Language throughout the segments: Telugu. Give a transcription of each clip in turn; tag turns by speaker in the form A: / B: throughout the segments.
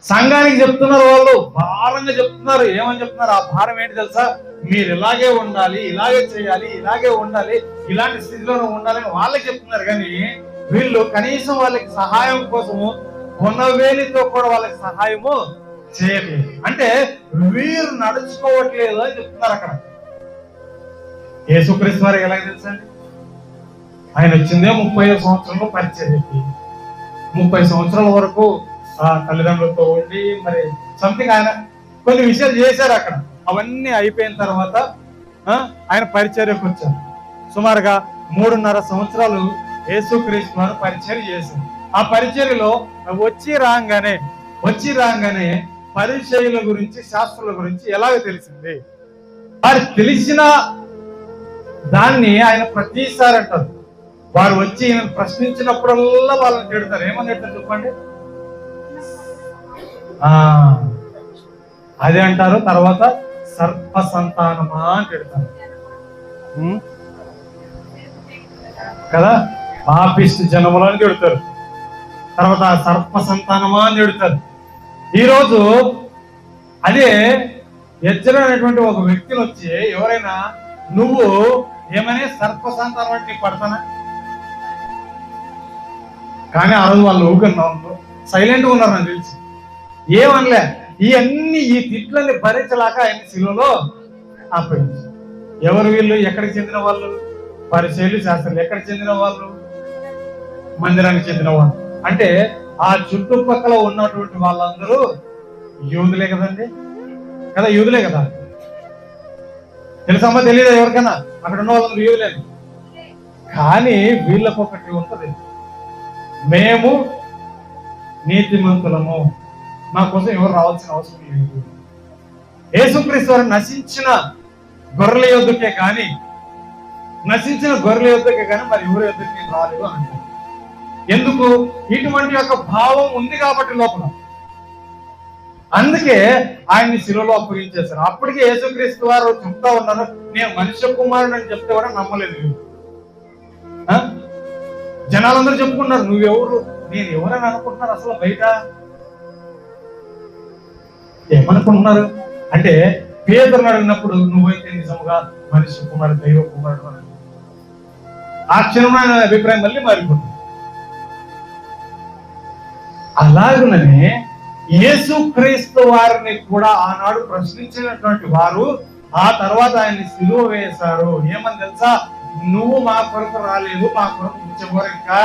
A: సంఘానికి చెప్తున్నారు, వాళ్ళు భారంగా చెప్తున్నారు. ఏమని చెప్తున్నారు? ఆ భారం ఏంటి తెలుసా? మీరు ఇలాగే ఉండాలి, ఇలాగే చేయాలి, ఇలాగే ఉండాలి, ఇలాంటి స్థితిలోనే ఉండాలని వాళ్ళకి చెప్తున్నారు. కానీ వీళ్ళు కనీసం వాళ్ళకి సహాయం కోసము కొనవేలితో కూడా వాళ్ళకి సహాయము చేయట్లేదు. అంటే వీరు నడుచుకోవట్లేదు అని చెప్తున్నారు అక్కడ. యేసుక్రీస్తు వారికి ఎలాగ తెలుసండి? ఆయన వచ్చిందే 30 సంవత్సరంలో పరిచర్యకి. 30 సంవత్సరాల వరకు ఆ తల్లిదండ్రులతో ఉండి మరి సంథింగ్ ఆయన కొన్ని విషయాలు చేశారు అక్కడ. అవన్నీ అయిపోయిన తర్వాత ఆయన పరిచర్యకు వచ్చారు. సుమారుగా 3.5 సంవత్సరాలు యేసుక్రీస్తు వారు పరిచర్య చేశారు. ఆ పరిచర్యలో వచ్చి రాగానే పరిచర్యల గురించి, శాస్త్రాల గురించి ఎలాగ తెలిసింది? వారు తెలిసిన దాన్ని ఆయన ప్రతిసారి అంటారు. వారు వచ్చి ప్రశ్నించినప్పుడల్లా వాళ్ళని తిడతారు. ఏమని తిడతారు చెప్పండి? అదే అంటారు. తర్వాత సర్ప సంతానమా అని తిడతారు కదా, పాపిష్టి జనములు అని తిడతారు. తర్వాత సర్ప సంతానమా అని తిడతారు. ఈరోజు అదే ఎజ్రా అనేటువంటి ఒక వ్యక్తిని వచ్చి ఎవరైనా నువ్వు ఏమనే సర్ప సంతానం అంటే నీకు పడతానా? కానీ ఆ రోజు వాళ్ళు ఊరుకున్నారు, సైలెంట్గా ఉన్నారు. నాకు తెలిసి ఏమనలే. ఈ తిట్లన్నీ భరించలేక ఆయన శిలువలో అప్పగించారు. ఎవరు వీళ్ళు? ఎక్కడికి చెందిన వాళ్ళు? పరిచర్యలు శాస్త్రాలు. ఎక్కడికి చెందిన వాళ్ళు? మందిరానికి చెందిన వాళ్ళు. అంటే ఆ చుట్టుపక్కల ఉన్నటువంటి వాళ్ళందరూ యూదులే కదండి, యూదులే కదా. తెలుసమ్మా? తెలియదా ఎవరికైనా? అక్కడ ఉన్న వాళ్ళందరూ యూదులే. కానీ వీళ్ళకు ఒకటి ఉంటుంది, మేము నీతిమంతులము, మా కోసం ఎవరు రావాల్సిన అవసరం లేదు. యేసుక్రీస్తు వారు నశించిన గొర్రెల యొద్దకే కానీ మరి ఎవరి యొద్దకి నేను రాలేదు అంటారు. ఎందుకు? ఇటువంటి యొక్క భావం ఉంది కాబట్టి లోపల. అందుకే ఆయన్ని శిలువలో అప్పగించేశారు. అప్పటికే యేసుక్రీస్తు వారు చెప్తా ఉన్నారు, నేను మనుష్య కుమారుడు అని చెప్తే కూడా నమ్మలేదు. జనాలందరూ చెప్పుకున్నారు, నువ్వెవరు, నేను ఎవరని అనుకుంటున్నారు. అసలు బయట ఏమనుకుంటున్నారు అంటే, పేదరుని అడిగినప్పుడు నువ్వైతే నిజముగా మనిషి కుమారుడు, దైవ కుమారుడు అని ఆ క్షణమైన అభిప్రాయం మళ్ళీ మారిపోతుంది. అలాగనే యేసుక్రీస్తు వారిని కూడా ఆనాడు ప్రశ్నించినటువంటి వారు ఆ తర్వాత ఆయన్ని సిలువ వేశారు. ఏమని తెలుసా? నువ్వు మా కొరకు రాలేదు, మా కొరకు ఉంచబోరు, ఇంకా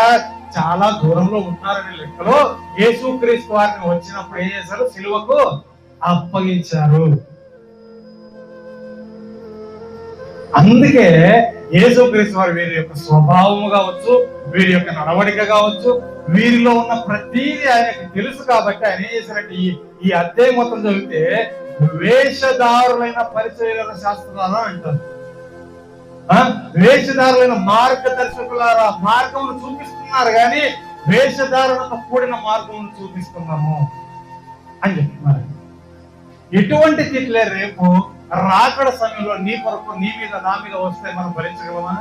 A: చాలా దూరంలో ఉన్నారనే లెక్కలో యేసుక్రీస్తు వారిని వచ్చినప్పుడు ఏం చేశారు? సిలువకు అప్పగించారు. అందుకే యేసుక్రీస్తు వారు వీరి యొక్క స్వభావము కావచ్చు, వీరి యొక్క నడవడిక కావచ్చు, వీరిలో ఉన్న ప్రతిదీ ఆయనకు తెలుసు. కాబట్టి ఆయన ఏం చేశారంటే ఈ అధ్యాయం మొత్తం చదివితే వేషధారులైన పరిచర్యల శాస్త్రాలు అంటారు. వేషధారులైన మార్గదర్శకులారా మార్గమును చూపిస్తున్నారు, కానీ వేషధారులతో కూడిన మార్గమును చూపిస్తున్నాము అని చెప్తున్నారు. ఎటువంటి తిట్లే రేపు రాకడ సమయంలో నీ కొరకు, నీ మీద, నా మీద వస్తే మనం భరించగలమా?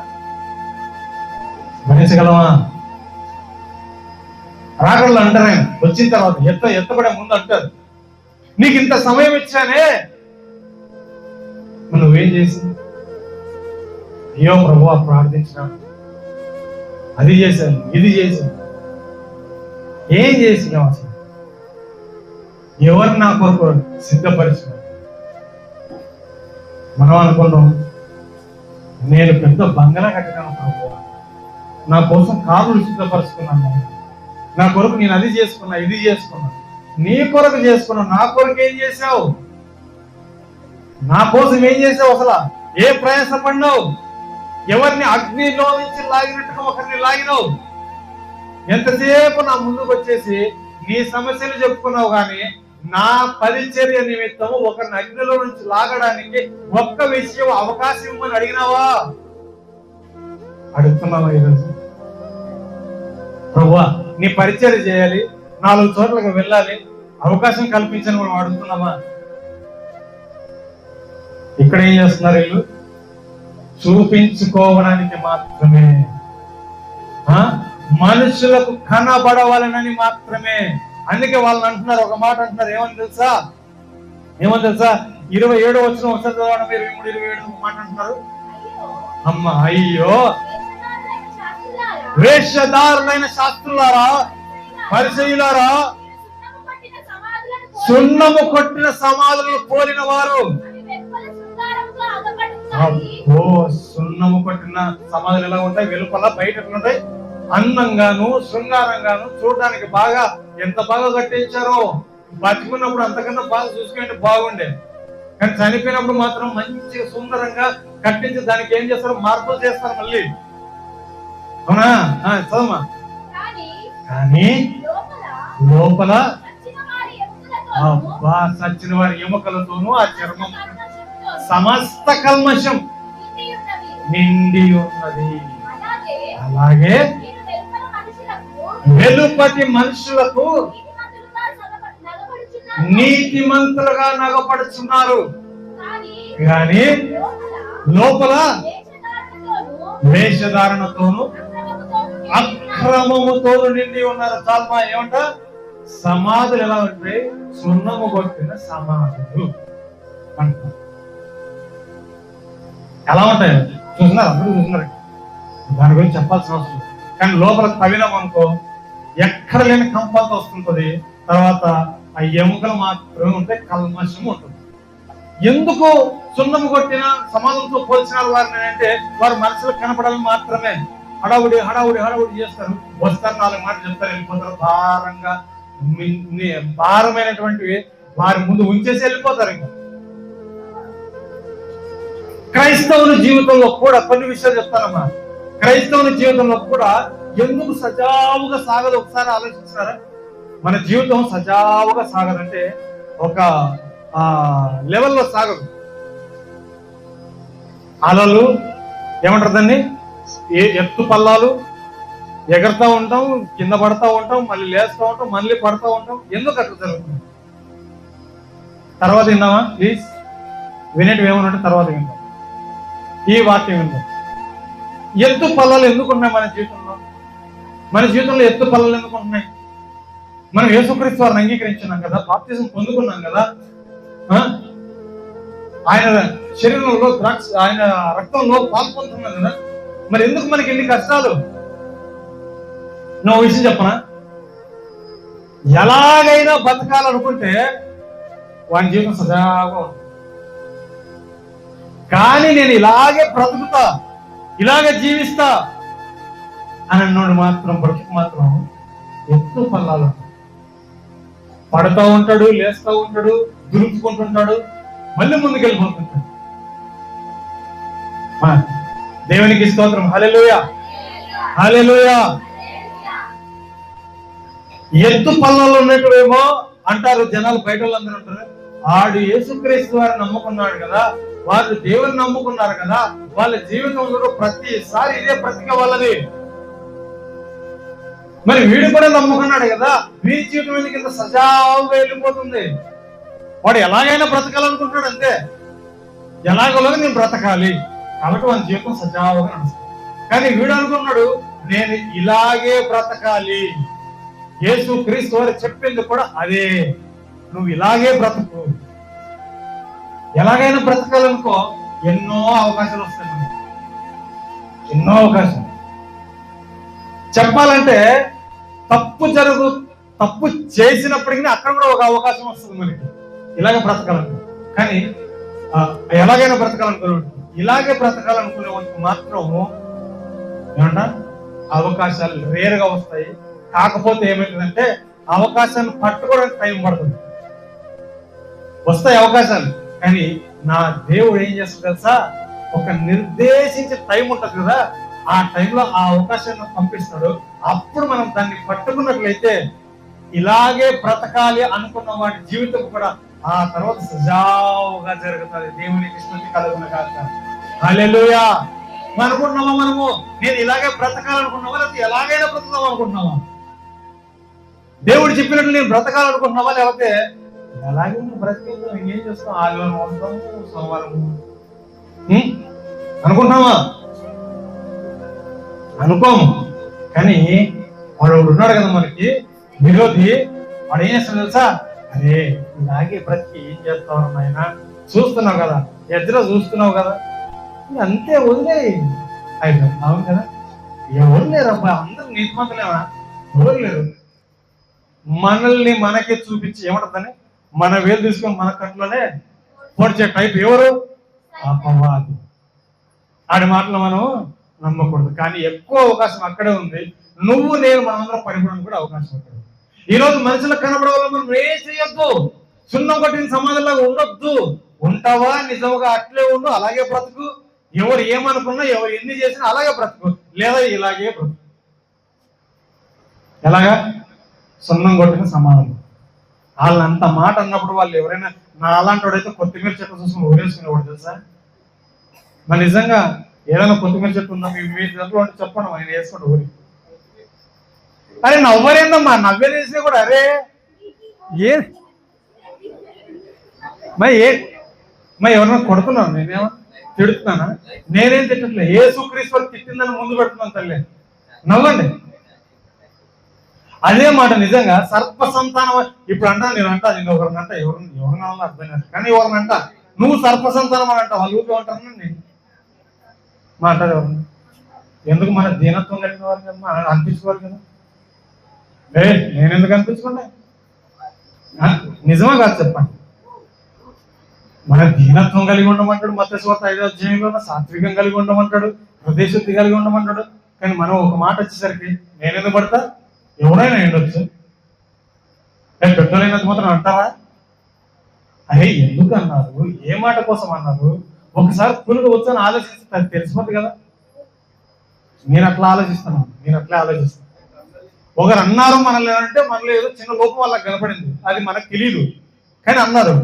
A: రాకడలు అంటారు, వచ్చిన తర్వాత ఎత్తబడే ముందు అంటారు, నీకు ఇంత సమయం ఇచ్చానే, నువ్వేం చేసింది? అయ్యో ప్రభువా ప్రార్థించిన, అది చేశాను, ఇది చేశాను. ఏం చేసినావు? అసలు ఎవరు నా కొరకు సిద్ధపరిచిన? మనం అనుకున్నాం, నేను పెద్ద బంగళా కట్టినాను ప్రభువా, నా కోసం కార్లు సిద్ధపరుచుకున్నాను, నా కొరకు నేను అది చేసుకున్నా, ఇది చేసుకున్నా. నీ కొరకు చేసుకున్నావు, నా కొరకు ఏం చేశావు? నా కోసం ఏం చేసావు? అసలు ఏ ప్రయాసపడినావు? ఎవరిని అగ్నిలో నుంచి లాగినట్టుగా ఒకరిని లాగినావు. ఎంతసేపు నా ముందుకు వచ్చేసి నీ సమస్యలు చెప్పుకున్నావు, కానీ నా పరిచర్య నిమిత్తము ఒకరిని అగ్నిలో నుంచి లాగడానికి ఒక్క విషయం అవకాశం ఇవ్వమని అడిగినావా? అడుగుతున్నావా ఈరోజు? ప్రభువా నీ పరిచర్య చేయాలి, 4 చోట్లకు వెళ్ళాలి, అవకాశం కల్పించని మనం అడుగుతున్నామా? ఇక్కడ ఏం చేస్తున్నారు వీళ్ళు? చూపించుకోవడానికి మాత్రమే, మనుషులకు కనబడవాలనని మాత్రమే. అందుకే వాళ్ళని అంటున్నారు, ఒక మాట అంటున్నారు, ఏమని తెలుసా? 27 వచ్చిన ఒకసారి చదవడం, 23-27 ఒక మాట అంటున్నారు, అమ్మ అయ్యో వేషధారులైన శాస్త్రులారా, పరిసయ్యులారా, సున్నము కొట్టిన సమాధులను పోలిన వారు. సున్నము కొట్టిన సమాధులు ఎలా ఉంటాయి? వెలుపల బయట ఉంటాయి, అందంగాను శృంగారంగాను, చూడడానికి బాగా ఎంత బాగా కట్టించారో. బతికున్నప్పుడు అంతకన్నా బాగా చూసుకుంటే బాగుండే, కానీ చనిపోయినప్పుడు మాత్రం మంచి సుందరంగా కట్టించి దానికి ఏం చేస్తారు? మార్పులు చేస్తారు మళ్ళీ. అవునా? చదవమా. కానీ లోపల సచ్చిన వారి ఎముకలతోనూ ఆ చర్మం సమస్త కల్మషం నిండి ఉన్నది. అలాగే వెలుపటి మనుషులకు నీతిమంతులుగా నగపడుచున్నారు, కానీ లోపల వేషధారణతోను అక్రమముతోను నిండి ఉన్నారు. చాలమా. ఏమంట? సమాధులు ఎలా ఉంటాయి? సున్నము కొట్టిన సమాధులు అంట. ఎలా ఉంటాయి చూస్తున్నారు? అందరూ చూస్తున్నారు, దాని గురించి చెప్పాల్సిన అవసరం. కానీ లోపల తవినం అనుకో, ఎక్కడ లేని కంపంత వస్తుంటది. తర్వాత ఆ ఎముకలు మాత్రమే ఉంటాయి, కల్మషం ఉంటుంది. ఎందుకు సున్నము కొట్టిన సమాధులతో పోల్చినారు వారిని అంటే, వారు మనసులకు కనపడాలని మాత్రమే. హడావుడి హడావుడి హడావుడి చేస్తారు, వస్తారు, 4 మాటలు చెప్తారు, వెళ్ళిపోతారు. భారమైనటువంటివి వారి ముందు ఉంచేసి వెళ్ళిపోతారు. ఇంకా క్రైస్తవుని జీవితంలో కూడా కొన్ని విషయాలు చెప్తానమ్మా. క్రైస్తవుని జీవితంలో కూడా ఎందుకు సజావుగా సాగదు ఒకసారి ఆలోచించారా? మన జీవితం సజావుగా సాగదంటే ఒక లెవెల్లో సాగదు. అలలు ఏమంటారు దాన్ని? ఎత్తు పల్లాలు, ఎగరుతూ ఉంటాం, కింద పడతా ఉంటాం, మళ్ళీ లేస్తూ ఉంటాం, మళ్ళీ పడతా ఉంటాం. ఎందుకు అట్లా జరుగుతుంది? తర్వాత విందామా ప్లీజ్? వినేటివి ఏమన్నా తర్వాత విందాం. ఈ వాక్యం విందాం. ఎత్తు పల్లాలు ఎందుకు ఉన్నాయి మన జీవితంలో? మన జీవితంలో ఎత్తు పల్లాలు ఎందుకు ఉన్నాయి? మనం యేసుక్రీస్తు వారిని అంగీకరించున్నాం కదా, బాప్తిజం పొందుకున్నాం కదా, ఆయన శరీరంలో ఆయన రక్తంలో పాల్పొందుతున్నాం కదా, మరి ఎందుకు మనకి ఎన్ని కష్టాలు? నువ్వు విషయం చెప్పనా? ఎలాగైనా బతకాలనుకుంటే వాని జీవితం సజాగా ఉంటుంది. కానీ నేను ఇలాగే బ్రతుకుతా, ఇలాగే జీవిస్తా అని అన్నోడు మాత్రం బ్రతుకు మాత్రం ఎత్తు పల్లాలు. పడుతూ ఉంటాడు, లేస్తూ ఉంటాడు, దురుపుకుంటుంటాడు, మళ్ళీ ముందుకు వెళ్ళిపోతుంటాడు. దేవునికి స్తోత్రం. హల్లెలూయా, హల్లెలూయా. ఎత్తు పల్లాలు ఉన్నట్టువేమో అంటారు జనాలు, బయట వాళ్ళందరూ అంటారు, ఆడు యేసుక్రీస్తు వారిని నమ్ముకున్నాడు కదా, వాళ్ళు దేవుని నమ్ముకున్నారు కదా, వాళ్ళ జీవితంలో ప్రతిసారి ఇదే బ్రతిక వాళ్ళది. మరి వీడు కూడా నమ్ముకున్నాడు కదా, వీడి జీవితం ఎందుకు ఇంత సజావుగా వెళ్ళిపోతుంది? వాడు ఎలాగైనా బ్రతకాలనుకుంటున్నాడు, అంతే. ఎలాగోలాగా నేను బ్రతకాలి కాబట్టి వాడి జీవితం సజావుగా నడుస్తుంది. కానీ వీడు అనుకున్నాడు, నేను ఇలాగే బ్రతకాలి. యేసు క్రీస్తు వారు చెప్పింది కూడా అదే, నువ్వు ఇలాగే బ్రతుకు. ఎలాగైనా బ్రతకాలనుకో, ఎన్నో అవకాశాలు వస్తాయి మనకి, ఎన్నో అవకాశాలు. చెప్పాలంటే తప్పు చేసినప్పటికీ అక్కడ కూడా ఒక అవకాశం వస్తుంది మనకి, ఇలాగే బ్రతకాలనుకో. కానీ ఎలాగైనా బ్రతకాలనుకో, ఇలాగే బ్రతకాలనుకునే వాళ్ళకి మాత్రం ఏమంట అవకాశాలు రేరుగా వస్తాయి. కాకపోతే ఏమైందంటే అవకాశాన్ని పట్టుకోవడానికి టైం పడుతుంది. వస్తాయి అవకాశాలు, కానీ నా దేవుడు ఏం చేస్తాడు తెలుసా? ఒక నిర్దేశించే టైం ఉంటుంది కదా, ఆ టైంలో ఆ అవకాశాన్ని పంపిస్తాడు. అప్పుడు మనం దాన్ని పట్టుకున్నట్లయితే ఇలాగే బ్రతకాలి అనుకున్న వాడి జీవితం కూడా ఆ తర్వాత సజావుగా జరుగుతుంది. దేవునికి స్తుతి కలుగును గాక. హల్లెలూయా. అనుకుంటున్నావా మనము? నేను ఇలాగే బ్రతకాలనుకున్నావా, లేకపోతే ఎలాగైనా బ్రతుకుదాం అనుకుంటున్నావా? దేవుడు చెప్పినట్లు నేను బ్రతకాలనుకుంటున్నావా, లేకపోతే ఎలాగే బ్రతికేద్దాం, ఏం చేస్తాం, ఆదివారం వస్తాము, సోమవారం అనుకుంటున్నావా? అనుకోము. కానీ వాడు ఉన్నాడు కదా మనకి విరోధి, వాడు ఏం చేస్తాడు తెలుసా? అరే ఇలాగే బ్రతికి ఏం చేస్తావు నాయన, చూస్తున్నావు కదా, ఎదురు చూస్తున్నావు కదా, అంతే వదిలే అయిపోయింది. అవును కదా, ఎవరు లేరు అబ్బా, అందరూ నీతిమంతులేమా? ఎవరు లేరు. మనల్ని మనకే చూపించి ఏమంటుందని మన వేలు తీసుకొని మన కంట్లోనే పొడిచే టైప్ ఎవరు? అపవాది. ఆడి మాటలు మనం నమ్మకూడదు. కానీ ఎక్కువ అవకాశం అక్కడే ఉంది. నువ్వు నేను మనందరం పడిపోవడానికి కూడా అవకాశం ఉంటుంది. ఈరోజు మనుషులకు కనబడే వల్ల మనం ఏం చేయొద్దు. సున్నం కొట్టిన సమాజంలాగా ఉండొద్దు. ఉంటావా నిజంగా అట్లే ఉండు, అలాగే బ్రతుకు. ఎవరు ఏమనుకున్నా, ఎవరు ఎన్ని చేసినా అలాగే బ్రతుకు, లేదా ఇలాగే బ్రతుకు. ఎలాగా? సున్నం కొట్టిన సమాధానం. వాళ్ళని అంత మాట అన్నప్పుడు వాళ్ళు ఎవరైనా నా అలాంటి వాడైతే కొత్తిమీర చెట్టు చూసుకుని ఊరేసుకునేవాడు తెలుసా? మరి నిజంగా ఏదైనా కొత్తిమీర చెట్టు ఉందా మీ దాంట్లో అంటే చెప్పండి, ఆయన వేసుకోండి ఊరి. అరే నవ్వరేందమ్మా, నవ్వేసేసి కూడా అరే ఏ మరి ఎవరైనా కొడుతున్నాను, నేనేమో తిడుతున్నానా? నేనేం తిట్టట్లే, యేసుక్రీస్తు తిట్టిందని ముందు పెడుతున్నాను తల్లి. నవ్వండి. అదే మాట నిజంగా సర్ప సంతానం. ఇప్పుడు అంటా నేను ఒకరినంట, ఎవరినా అర్థం కాదు, కానీ ఎవరినంట నువ్వు సర్ప సంతానం అని అంట. వాళ్ళు ఊపి ఉంటారు నేను మాట్లాడే ఎవరు? ఎందుకు? మన దీనత్వం కలిగిన వారు కదా, అనిపించుకోవాలి కదా. నేను ఎందుకు అనిపించుకుంటా? నిజమా కాదు చెప్పండి. మన దీనత్వం కలిగి ఉండమంటాడు మత్తయి 5వ అధ్యాయంలో, సాత్వికం కలిగి ఉండమంటాడు, హృదయశుద్ధి కలిగి ఉండమంటాడు. కానీ మనం ఒక మాట వచ్చేసరికి నేను ఎందుకు పడతా? ఎవరైనా ఉండొచ్చు. పెద్దలైనంత మాత్రం అంటారా? అరే ఎందుకు అన్నారు, ఏ మాట కోసం అన్నారు, ఒకసారి పులుగు వచ్చని ఆలోచిస్తే తెలిసిపోద్ది కదా. నేను అట్లా ఆలోచిస్తాను. ఒకరు అన్నారు మనల్ని అంటే మనలో ఏదో చిన్న లోపం వాళ్ళకి కనపడింది, అది మనకు తెలియదు, కానీ అన్నారు.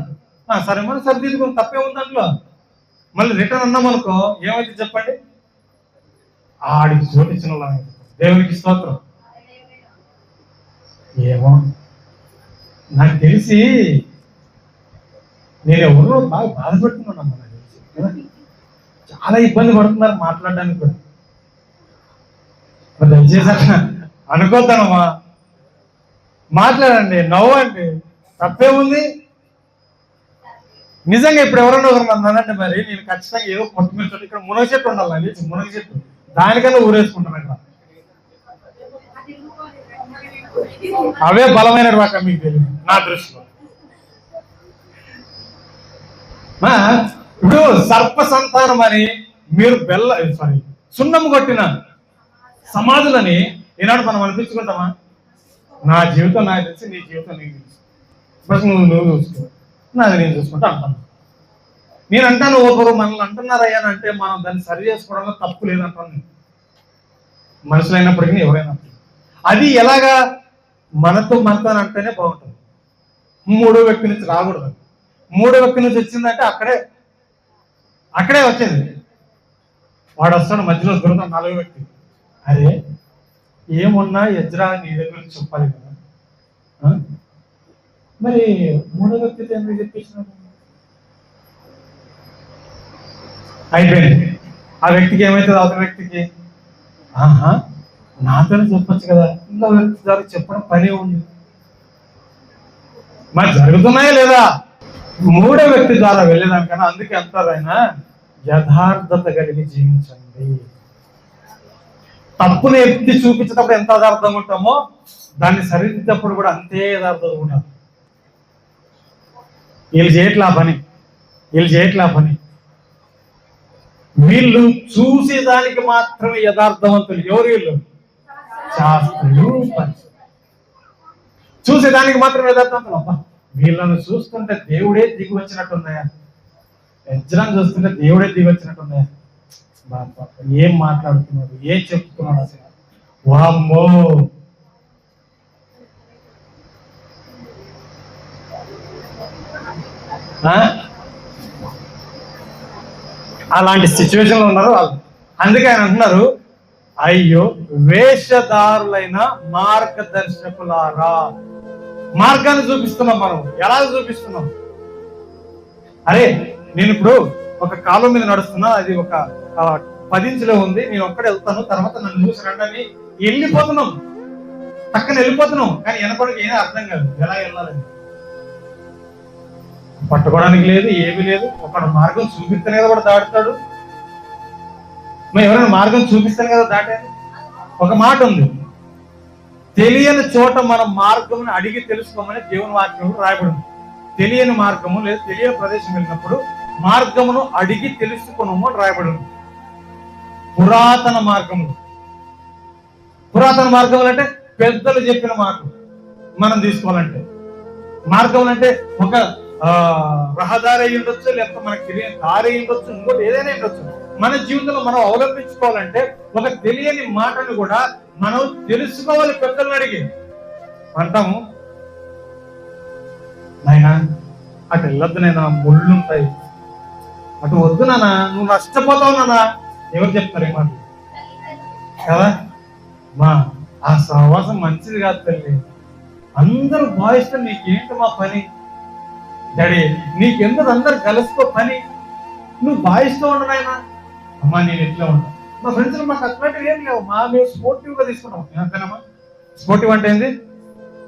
A: సరే మనం సరిదిద్దుకుని తప్పే ఉంది దాంట్లో. మళ్ళీ రిటర్న్ అన్నాం అనుకో, ఏమైతే చెప్పండి? ఆడికి చోటిచ్చిన వాళ్ళ దేవునికి స్తోత్రం. ఏమో నాకు తెలిసి నేను ఎవరో బాగా బాధపడుతున్నాను. నాకు తెలిసి చాలా ఇబ్బంది పడుతున్నారు మాట్లాడడానికి కూడా. దయచేసి అనుకోద్దానమ్మా, మాట్లాడండి, నవ్వండి, తప్పే ఉంది. నిజంగా ఇప్పుడు ఎవరన్నా ఒకరు అన్నానంటే మరి నేను ఖచ్చితంగా ఏదో కొత్తిమీర చెట్టు, ఇక్కడ మునగ చెట్టు ఉండాలి, మునగ చెట్టు, దానికన్నా ఊరేసుకుంటాను అక్కడ. అవే బలమైన వాక మీకు తెలియదు నా దృష్టిలో. ఇప్పుడు సర్ప సంతానం అని మీరు సున్నం కొట్టిన సమాధులని ఈనాడు మనం అనిపించుకుంటామా? నా జీవితం నాకు తెలిసి, నీ జీవితం నీకు తెలుసు. ఫస్ట్ నువ్వు చూసుకో, నాది నేను చూసుకుంటా అంటాను. నేను అంటాను ఒకరు మనల్ని అంటున్నారయ్యా అంటే మనం దాన్ని సరి చేసుకోవడంలో తప్పు లేదంటాను. మనుషులైనప్పటికీ ఎవరైనా అది ఎలాగా మనతో అంటేనే బాగుంటుంది. మూడో వ్యక్తి నుంచి రాకూడదు. మూడో వ్యక్తి నుంచి వచ్చిందంటే అక్కడే వచ్చింది. వాడు వస్తాడు, మధ్యలో దొరుకుతాడు నాలుగో వ్యక్తి. అరే ఏమున్నా ఎజ్రా నీ దగ్గర చెప్పాలి కదా, మరి మూడో వ్యక్తితో ఎందుకు చెప్పేసినాడు? అయిపోయింది. ఆ వ్యక్తికి ఏమైతుంది? అవతల వ్యక్తికి నాతోనే చెప్పచ్చు కదా, ఇంకో వ్యక్తి ద్వారా చెప్పడం పని ఉంది. మరి జరుగుతున్నాయా లేదా? మూడో వ్యక్తి ద్వారా వెళ్ళేదానికన్నా. అందుకే అంటారు ఆయన, యథార్థత కలిగి జీవించండి. తప్పుని ఎత్తి చూపించేటప్పుడు ఎంత యథార్థంగా ఉంటామో, దాన్ని సరిదిద్దేటప్పుడు కూడా అంతే యథార్థంగా ఉంటాం. వీళ్ళు చేయట్లా పని, వీళ్ళు చూసేదానికి మాత్రమే యథార్థవంతులు. ఎవరు వీళ్ళు? శాస్త్రులు. చూసేదానికి మాత్రమే యథార్థవంతులు. అబ్బా వీళ్ళను చూస్తుంటే దేవుడే దిగి వచ్చినట్టున్నాయా, ఎజ్రాను చూస్తుంటే దేవుడే దిగి వచ్చినట్టున్నాయా, ఏం మాట్లాడుతున్నాడు, ఏం చెప్తున్నాడు అసలు, వామ్మో. అలాంటి సిచ్యువేషన్లో ఉన్నారు వాళ్ళు. అందుకే ఆయన అంటున్నారు, అయ్యో వేషధారులైన మార్గదర్శకులారా. మార్గాన్ని చూపిస్తున్నాం మనం. ఎలా చూపిస్తున్నాం? అరే నేను ఇప్పుడు ఒక కాలం మీద నడుస్తున్నా, అది ఒక 10 ఇంచులో ఉంది, నేను ఒక్కడే వెళ్తాను, తర్వాత నన్ను చూసి రండి వెళ్ళిపోతున్నాం. పక్కన వెళ్ళిపోతున్నాం, కానీ వెనకడికి ఏమీ అర్థం కాదు ఎలా వెళ్ళాలని. పట్టుకోవడానికి లేదు, ఏమీ లేదు. ఒకడు మార్గం చూపిస్తేనే కదా కూడా దాటుతాడు. మేము ఎవరైనా మార్గం చూపిస్తాను కదా దాటాను. ఒక మాట ఉంది, తెలియని చోట మనం మార్గమును అడిగి తెలుసుకోమని దేవుని వాక్యంలో రాయబడింది. తెలియని మార్గము లేదా తెలియని ప్రదేశం వెళ్ళినప్పుడు మార్గమును అడిగి తెలుసుకున్నాము అని రాయబడింది. పురాతన మార్గములు, పురాతన మార్గములు అంటే పెద్దలు చెప్పిన మార్గం మనం తీసుకోవాలంటే. మార్గం అంటే ఒక రహదారి అయి ఉండొచ్చు, లేకపోతే మనకు తెలియని దారి అయి ఉండొచ్చు, ఇంకోటి ఏదైనా ఉండొచ్చు. మన జీవితంలో మనం అవలంబించుకోవాలంటే ఒక తెలియని మాటను కూడా మనం తెలుసుకోవాలి. పెద్దలను అడిగి అంటాము, నాయనా అటు వెళ్ళొద్దు నాయనా, ముళ్ళు ఉంటాయి, అటు వద్దు నానా, నువ్వు నష్టపోతావు నానా. ఎవరు చెప్తారు ఈ మాట కదా? మా ఆ సహవాసం మంచిది కాదు తల్లి, అందరూ భావిస్తే నీకేంటి మా పని, డాడీ నీకెందుకు అందరు కలుసుకో పని, నువ్వు భావిస్తూ ఉండను ఆయన. అమ్మా నేను ఎట్లా ఉంటా, మా ఫ్రెండ్స్ మాకు అట్లాంటివి ఏం లేవు, మేము స్పోర్టివ్ గా తీసుకున్నాం. అంతేనమ్మా? స్పోర్టివ్ అంటే ఏంది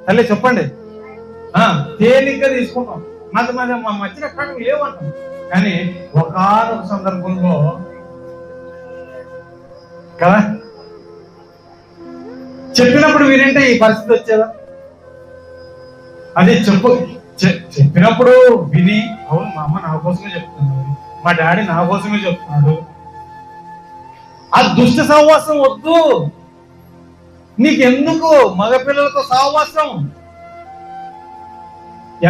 A: తల్లి చెప్పండి? తేలిగ్గా తీసుకుంటాం. మాది మా మధ్యన అట్లాంటివి లేవంటాం. కానీ ఒకనొక సందర్భంలో కదా చెప్పినప్పుడు వినంటే ఈ పరిస్థితి వచ్చేదా? అదే చెప్పినప్పుడు విని, అవును మా అమ్మ నా కోసమే చెప్తున్నాడు, మా డాడీ నా కోసమే చెప్తున్నాడు, ఆ దుష్ట సహవాసం వద్దు. నీకెందుకు మగపిల్లలతో సహవాసం?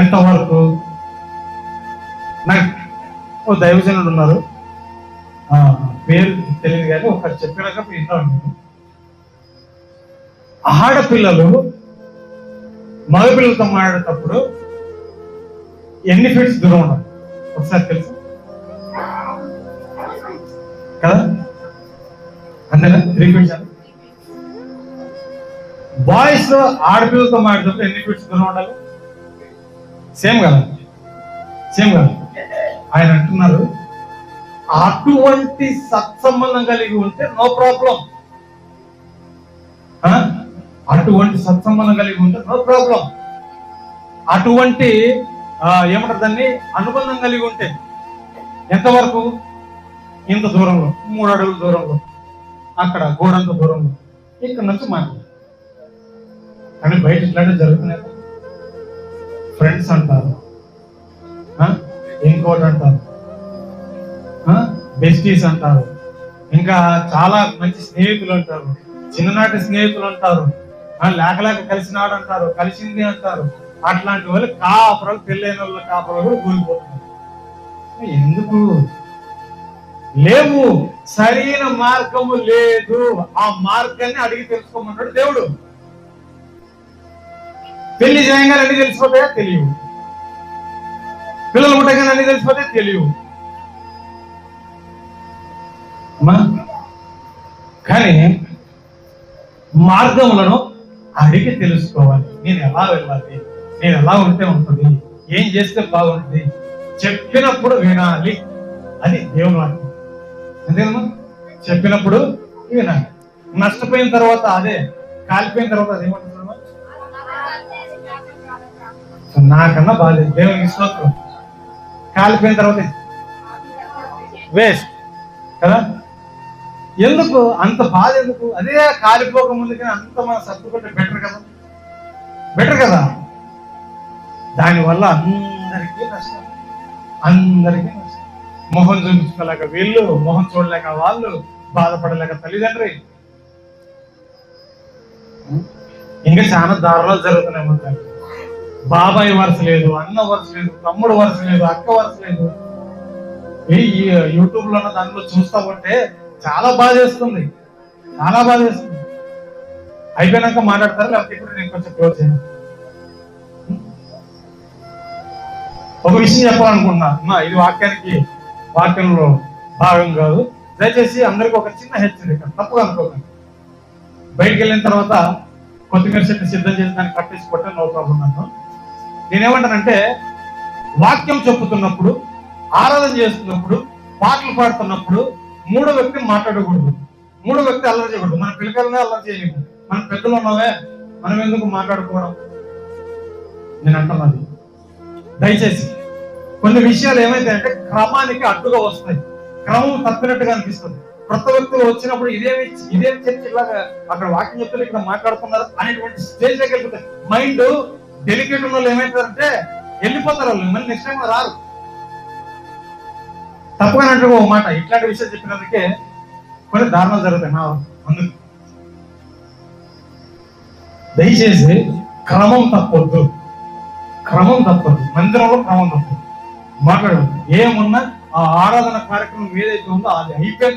A: ఎంతవరకు? నాకు ఓ దైవజనుడు ఉన్నారు, పేరు తెలియదు కానీ ఒకరు చెప్పినాక విన్నాను. ఆడపిల్లలు మగపిల్లలతో మాట్లాడేటప్పుడు ఎన్ని ఫీట్స్ దూరం ఉన్నారు ఒకసారి తెలుసు కదా? అంతేనా? 3 ఫీట్స్. బాయ్స్ ఆడపిల్లలతో మాట్లాడేటప్పుడు ఎన్ని ఫీట్స్ దూరం ఉండాలి? సేమ్ కదా? సేమ్ కదా? ఆయన అంటున్నారు, అటువంటి సత్సంబంధం కలిగి ఉంటే నో ప్రాబ్లం. అటువంటి సత్సంబంధం కలిగి ఉంటే నో ప్రాబ్లం. అటువంటి ఏమంటారు దాన్ని, అనుబంధం కలిగి ఉంటే ఎంతవరకు? ఇంత దూరంలో, 3 అడుగుల దూరంలో, అక్కడ గోడంత దూరంలో, ఇక్కడ నుంచి మాట్లాడు. కానీ బయట ఇట్లాంటివి జరుగుతున్నాయి. ఫ్రెండ్స్ అంటారు, ఇంకోటి అంటారు, బెస్టీస్ అంటారు, ఇంకా చాలా మంచి స్నేహితులు అంటారు, చిన్ననాటి స్నేహితులు అంటారు, లేక కలిసినాడు అంటారు, కలిసింది అంటారు. అట్లాంటి వాళ్ళు కాపురాలు, పెళ్ళైన వాళ్ళు కాపురాలు కూడా కూలిపోతున్నారు. ఎందుకు లేవు? సరైన మార్గము లేదు. ఆ మార్గాన్ని అడిగి తెలుసుకోమన్నాడు దేవుడు. పెళ్లి చేయగానే అన్ని తెలిసిపోతాయా? తెలియవు. పిల్లలు పుట్టగానే అన్ని తెలిసిపోతే తెలియవు. కానీ మార్గములను అడిగి తెలుసుకోవాలి. నేను ఎలా వెళ్ళాలి, నేను ఎలా ఉంటే ఉంటుంది, ఏం చేస్తే బాగుంటుంది, చెప్పినప్పుడు వినాలి. అది దేవుని వాక్యం. అంతేనమ్మా? చెప్పినప్పుడు వినాలి. నష్టపోయిన తర్వాత, అదే కాలిపోయిన తర్వాత అదేమంటున్నామా? నాకన్నా బాధ దేవునికి స్తోత్రం. కాలిపోయిన తర్వాత వేస్ట్ కదా? ఎందుకు అంత బాధ? ఎందుకు? అదే కాలిపోక ముందుకనే అంత మనం సర్దుకుంటే బెటర్ కదా? బెటర్ కదా? దానివల్ల అందరికీ నష్టం, అందరికీ నష్టం. మొహం చూపించుకోలేక వీళ్ళు, మొహం చూడలేక వాళ్ళు, బాధపడలేక తల్లిదండ్రి. ఇంకా చాలా దారుణాలు జరుగుతున్నాయి. మన బాబాయ్ వరుస లేదు, అన్న వరుస లేదు, తమ్ముడు వరుస లేదు, అక్క వరుస లేదు. ఈ యూట్యూబ్ లో దాంట్లో చూస్తా ఉంటే చాలా బాధ చేస్తుంది, చాలా బాధ చేస్తుంది. అయిపోయినాక మాట్లాడతారు, లేకపోతే ఇప్పుడు నేను కొంచెం క్లోజ్ చేయను. ఒక విషయం చెప్పాలనుకుంటున్నా, ఇది వాక్యంలో భాగం కాదు. దయచేసి అందరికి ఒక చిన్న హెచ్చరిక, తప్పుగా అనుకోకండి. బయటికి వెళ్ళిన తర్వాత కొత్తిమీర చెట్టు సిద్ధం చేసి దాన్ని కట్టేసి కొట్టే నో ప్రాబ్లం అన్నాను. నేనేమంటానంటే, వాక్యం చెప్పుతున్నప్పుడు, ఆరాధన చేస్తున్నప్పుడు, పాటలు పాడుతున్నప్పుడు 3వ వ్యక్తి మాట్లాడకూడదు, 3వ వ్యక్తి అల్లరి చేయకూడదు. మన పిల్లకాయలనే అల్లరి చేయలేదు, మన పెద్దలు ఉన్నావే మనం ఎందుకు మాట్లాడుకోవడం? నేను అంటున్నది దయచేసి కొన్ని విషయాలు ఏమైతే అంటే క్రమానికి అడ్డుగా వస్తాయి, క్రమం తప్పినట్టుగా అనిపిస్తుంది. కొత్త వ్యక్తులు వచ్చినప్పుడు ఇదేమి చర్చ ఇలాగా అక్కడ వాక్యం చెప్తే ఇక్కడ మాట్లాడుతున్నారు అనేటువంటి స్టేజ్ దగ్గర వెళ్ళిపోతాయి. మైండ్ డెలికేట్ ఉన్న వాళ్ళు ఏమవుతారంటే వెళ్ళిపోతారు, వాళ్ళు మళ్ళీ నెక్స్ట్ టైం రారు. తప్పగానంటే ఒక మాట ఇట్లాంటి విషయాలు చెప్పినందుకే కొన్ని దారుణాలు జరుగుతాయి నా అందుకు. దయచేసి క్రమం తప్పొద్దు, క్రమం తప్పదు, మందిరంలో క్రమం తప్పదు. మాట్లాడదు ఏమున్నా ఆ ఆరాధన కార్యక్రమం ఏదైతే ఉందో అది అయిపోయిన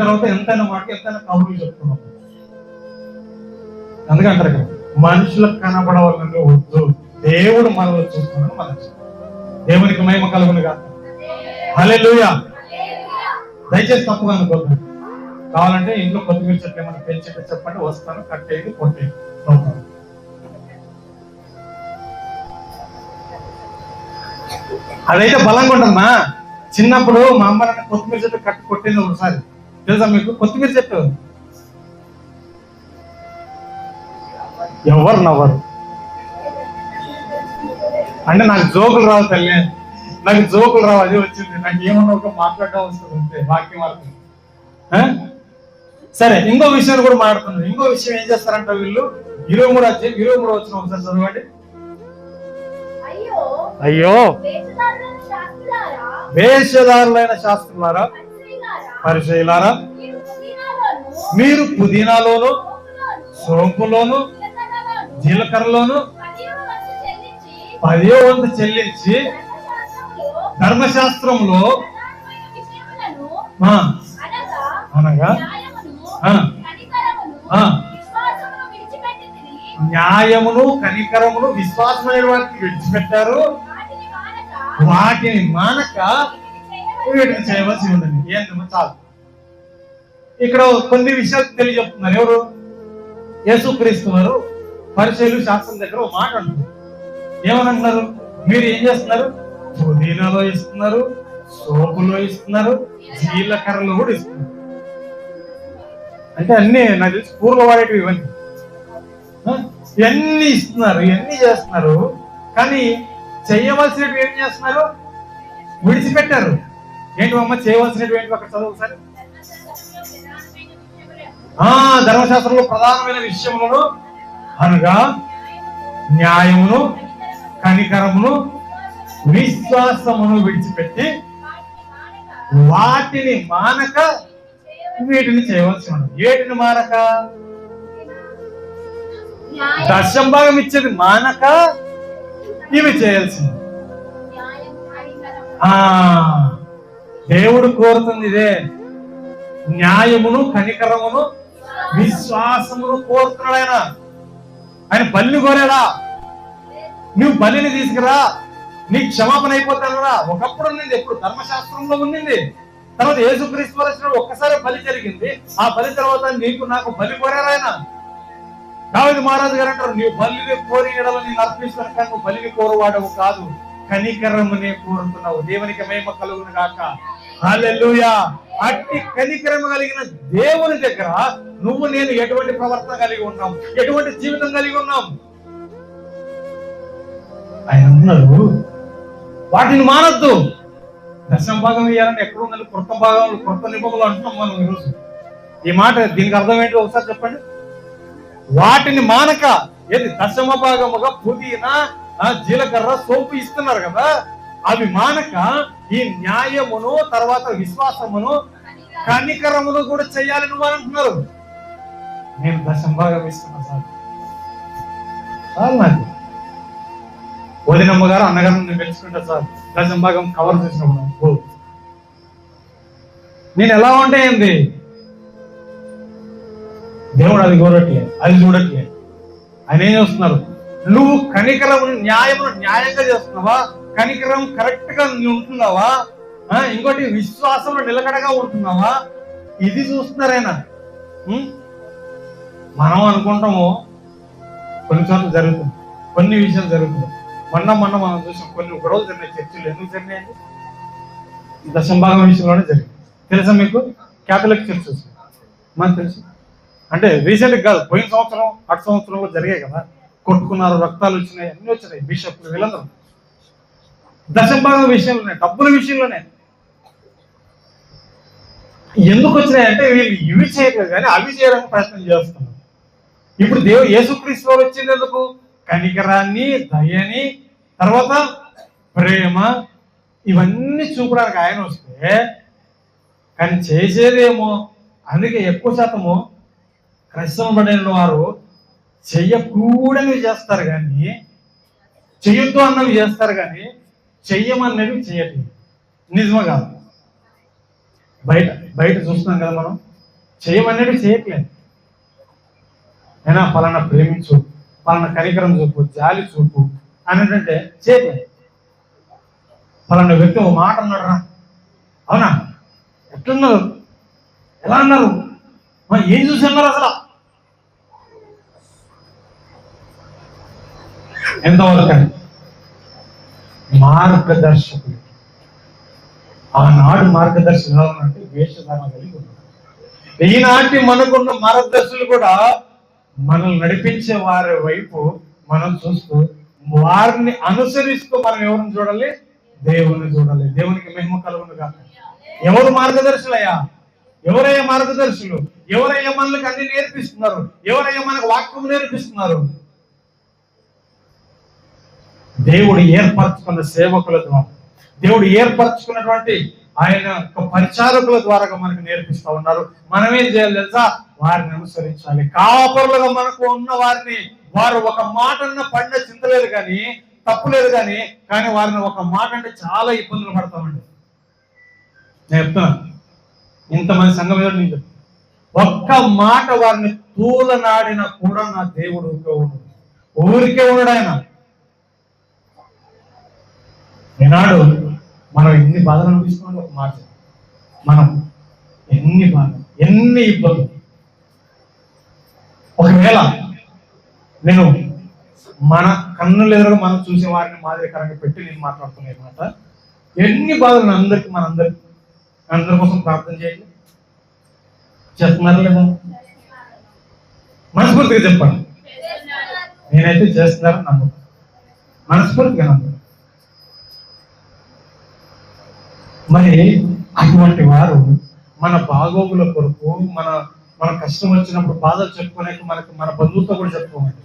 A: తర్వాత ఎంతైనా మాటకి ఎంతైనా కబుర్లు చెప్తున్నాం. అందుకంటారు కదా, మనుషులకు కనపడవాలని వద్దు, దేవుడు మనలో చూస్తున్నాడు. మన దేవునికి మహిమ కలుగును కాదు. హల్లెలూయా. దయచేసి తప్పుగా అనుకోద్దు. కావాలంటే ఇంట్లో కొత్తిమీర చెట్లు ఏమైనా పెంచుంటే చెప్పండి, వస్తాను, కట్టేది కొట్టేది. అదైతే బలంగా ఉంటుందమ్మా. చిన్నప్పుడు మా అమ్మ నన్ను కొత్తిమీర చెట్టు కట్టి కొట్టింది ఒకసారి, తెలుసా మీకు? కొత్తిమీర చెట్టు ఎవరు నవ్వరు అంటే నాకు జోకులు రావు తల్లి, నాకు జోకులు రావు. అదే వచ్చింది, నాకు ఏమన్నా ఒక మాట్లాడడం వస్తుంది అంతే, వాక్యం అర్థం. సరే, ఇంకో విషయాన్ని కూడా మాట్లాడుతున్నారు. ఇంకో విషయం ఏం చేస్తారంట వీళ్ళు, 23 వచ్చిన ఒకసారి చదవండి. అయ్యో వేషధారులైన శాస్త్రులారా, పరిచయులారా, మీరు పుదీనాలోను సోంపులోను జీలకర్రలోను 10వ వంతు చెల్లించి ధర్మశాస్త్రంలో అనగా న్యాయమును కనికరమును విశ్వాసమైన వాటిని విడిచిపెట్టారు, వాటిని మానక వీటిని చేయవలసి ఉండండి. ఏంటమ్మా చాలు. ఇక్కడ కొన్ని విషయాలు తెలియజెప్తున్నారు. ఎవరు? యేసుక్రీస్తు వారు పరిచయులు శాస్త్రం దగ్గర ఒక మాట అంటున్నారు. ఏమని అంటున్నారు? మీరు ఏం చేస్తున్నారు? పుదీనాలో ఇస్తున్నారు, సోపులో ఇస్తున్నారు, జీలకర్రలో కూడా ఇస్తున్నారు. అంటే అన్ని నాకు తెలిసి పూర్వ వాడేటివి ఇవన్నీ. ఇవన్నీ ఇస్తున్నారు, ఇవన్నీ చేస్తున్నారు, కానీ చేయవలసినవి ఏం చేస్తున్నారు? విడిచిపెట్టారు. ఏంటి అమ్మ చేయవలసినవి ఏంటి? అక్కడ చదువు ఒకసారి. ధర్మశాస్త్రంలో ప్రధానమైన విషయములను అనగా న్యాయమును కనికరమును విశ్వాసమును విడిచిపెట్టి వాటిని మానక వీటిని చేయవలసి ఉన్నది. ఏటిని మానక? దశం భాగం ఇచ్చేది మానక ఇవి చేయాల్సింది. దేవుడు కోరుతుంది ఇదే, న్యాయమును కనికరమును విశ్వాసమును కోరుతున్నాడు. ఆయన బలిని కోరాడా? నువ్వు బలిని తీసుకురా, నీకు క్షమాపణ అయిపోతానరా. ఒకప్పుడు ఉన్నింది, ఎప్పుడు ధర్మశాస్త్రంలో ఉన్నింది. తర్వాత యేసుక్రీస్తు వచ్చినప్పుడు ఒక్కసారి బలి జరిగింది. ఆ బలి తర్వాత నీకు నాకు బలి కోరారు ఆయన. దావీదు మహారాజు గారు అంటారు, నీవు బలిని కోరి ఎడల నేను అర్పిస్తాను, కానీ నువ్వు బలిని కోరువాడవు కాదు, కనికరమునే కోరుతున్నావు. దేవునికి మహిమ కలుగును గాక. హల్లెలూయా. అట్టి కనికరము కలిగిన దేవుని దగ్గర నువ్వు నేను ఎటువంటి ప్రవర్తన కలిగి ఉన్నాం, ఎటువంటి జీవితం కలిగి ఉన్నాం? ఆయన అన్నారు వాటిని మానద్దు. దశమ భాగం ఇవ్వాలని ఎక్కడ ఉందని కొత్త నిబంధనలు అంటున్నాం మనం ఈరోజు. ఈ మాట దీనికి అర్థం ఏంటి ఒకసారి చెప్పండి. వాటిని మానక, ఏది దశమ భాగముగా పుదీనా జీలకర్ర సోపు ఇస్తున్నారు కదా, అవి మానక ఈ న్యాయమును తర్వాత విశ్వాసమును కనికరమును కూడా చెయ్యాలి నువ్వు అని అంటున్నారు. నేను దశమ భాగం ఇస్తున్నా సార్, నాకు వదినమ్మ గారు అన్నగారు నేను పెంచుకుంటా సార్, దశమ భాగం కవర్ చేసినప్పుడు నేను ఎలా ఉంటే ఏంది? దేవుడు అది కోరట్లే, అది చూడట్లే. ఆయన ఏం చేస్తున్నారు? నువ్వు కనికరమును న్యాయమును న్యాయంగా చేస్తున్నావా? కనికరం కరెక్ట్ గా నువ్వు ఉంటున్నావా? ఇంకోటి విశ్వాసంలో నిలకడగా ఉంటున్నావా? ఇది చూస్తున్నారు ఆయన. మనం అనుకుంటాము కొన్ని చోట్ల జరుగుతుంది, కొన్ని విషయాలు జరుగుతుంది. మొన్న మనం చూసాం, కొన్ని గొడవలు జరిగినాయి చర్చలు. ఎందుకు జరిగినాయండి? దశమ భాగం విషయంలోనే జరిగింది. తెలుసా మీకు? క్యాథలిక్ చర్చ్ మనకు తెలుసు. అంటే రీసెంట్గా కాదు, పోయిన సంవత్సరం అటు సంవత్సరంలో జరిగాయి కదా, కొట్టుకున్నారు, రక్తాలు వచ్చినాయి, అన్ని వచ్చినాయి. బిషప్లు వీళ్ళందరూ దశంభాగం విషయంలోనే, డబ్బుల విషయంలోనే ఎందుకు వచ్చినాయంటే వీళ్ళు ఇవి చేయట్లేదు కానీ అవి చేయడానికి ప్రయత్నం చేస్తున్నారు. ఇప్పుడు యేసుక్రీస్తు వారు వచ్చింది ఎందుకు? కనికరాన్ని, దయని, తర్వాత ప్రేమ, ఇవన్నీ చూపడానికి ఆయన వస్తే, కానీ చేసేదేమో. అందుకే ఎక్కువ శాతము క్రైస్తవబడిన వారు చెయ్యకూడనివి చేస్తారు కానీ, చెయ్యొద్దు అన్నవి చేస్తారు కానీ చెయ్యమన్నవి చేయట్లేదు. నిజమా కాదు? బయట బయట చూస్తున్నాం కదా, మనం చేయమనేవి చేయట్లేదు. అయినా పలానా ప్రేమించు, పలానా కనికరం చూపు, జాలి చూపు అనేటంటే చేయట్లేదు. పలానా వ్యక్తి ఒక మాట అన్నాడు రా, అవునా, ఎట్లున్నారు, ఎలా అన్నారు, ఏం చూసి అన్నారు, అసలు ఎంతవరకు అని మార్గదర్శకులు. ఆనాడు మార్గదర్శకులు ఎలా ఉన్నట్టు వేషధారణ కలిగి ఉన్నారు. ఈనాటి మనకున్న మార్గదర్శకులు కూడా మనల్ని నడిపించే వారి వైపు మనం చూస్తూ, వారిని అనుసరిస్తూ మనం ఎవరిని చూడాలి? దేవుని చూడాలి. దేవునికి మహిమ కలుగును కాక. ఎవరు మార్గదర్శులయ్యా? ఎవరయ్యా మార్గదర్శులు? ఎవరయ్యా మనలకు అన్ని నేర్పిస్తున్నారు? ఎవరయ్యా మనకు వాక్యం నేర్పిస్తున్నారు? దేవుడు ఏర్పరచుకున్న సేవకుల ద్వారా, దేవుడు ఏర్పరచుకున్నటువంటి ఆయన పరిచారకుల ద్వారా మనకు నేర్పిస్తూ ఉన్నారు. మనమేం చేయాలి తెలుసా? వారిని అనుసరించాలి. కాపరులుగా మనకు ఉన్న వారిని, వారు ఒక మాట అన్న పడిన చింతలేదు కానీ, తప్పులేదు కానీ వారిని ఒక మాట అంటే చాలా ఇబ్బందులు పడతామండి. నేను చెప్తున్నాను, ఇంతమంది సంఘం మీద నేను చెప్తాను, ఒక్క మాట వారిని తూలనాడినా కూడా నా దేవుడు ఊరికే ఉండడు ఆయన. ఈనాడు మనం ఎన్ని బాధలు అనిపిస్తున్నాం, ఒక మాట మనం ఎన్ని బాధలు, ఎన్ని ఇబ్బందులు. ఒకవేళ నేను మన కన్నుల ఎదురుగా మనం చూసే వారిని మాదిరికరంగా పెట్టి నేను మాట్లాడుతున్నా మాట, ఎన్ని బాధలు అందరి కోసం ప్రార్థన చేయండి. చేస్తున్నారు లేదా? మనస్ఫూర్తిగా చెప్పండి. నేనైతే చేస్తున్నారని నమ్మకం, మనస్ఫూర్తిగా నమ్మకం. మరి అటువంటి వారు మన బాగోగుల కొరకు, మన కష్టం వచ్చినప్పుడు బాధలు చెప్పుకునే మన బంధువులతో కూడా చెప్పుకోమండి.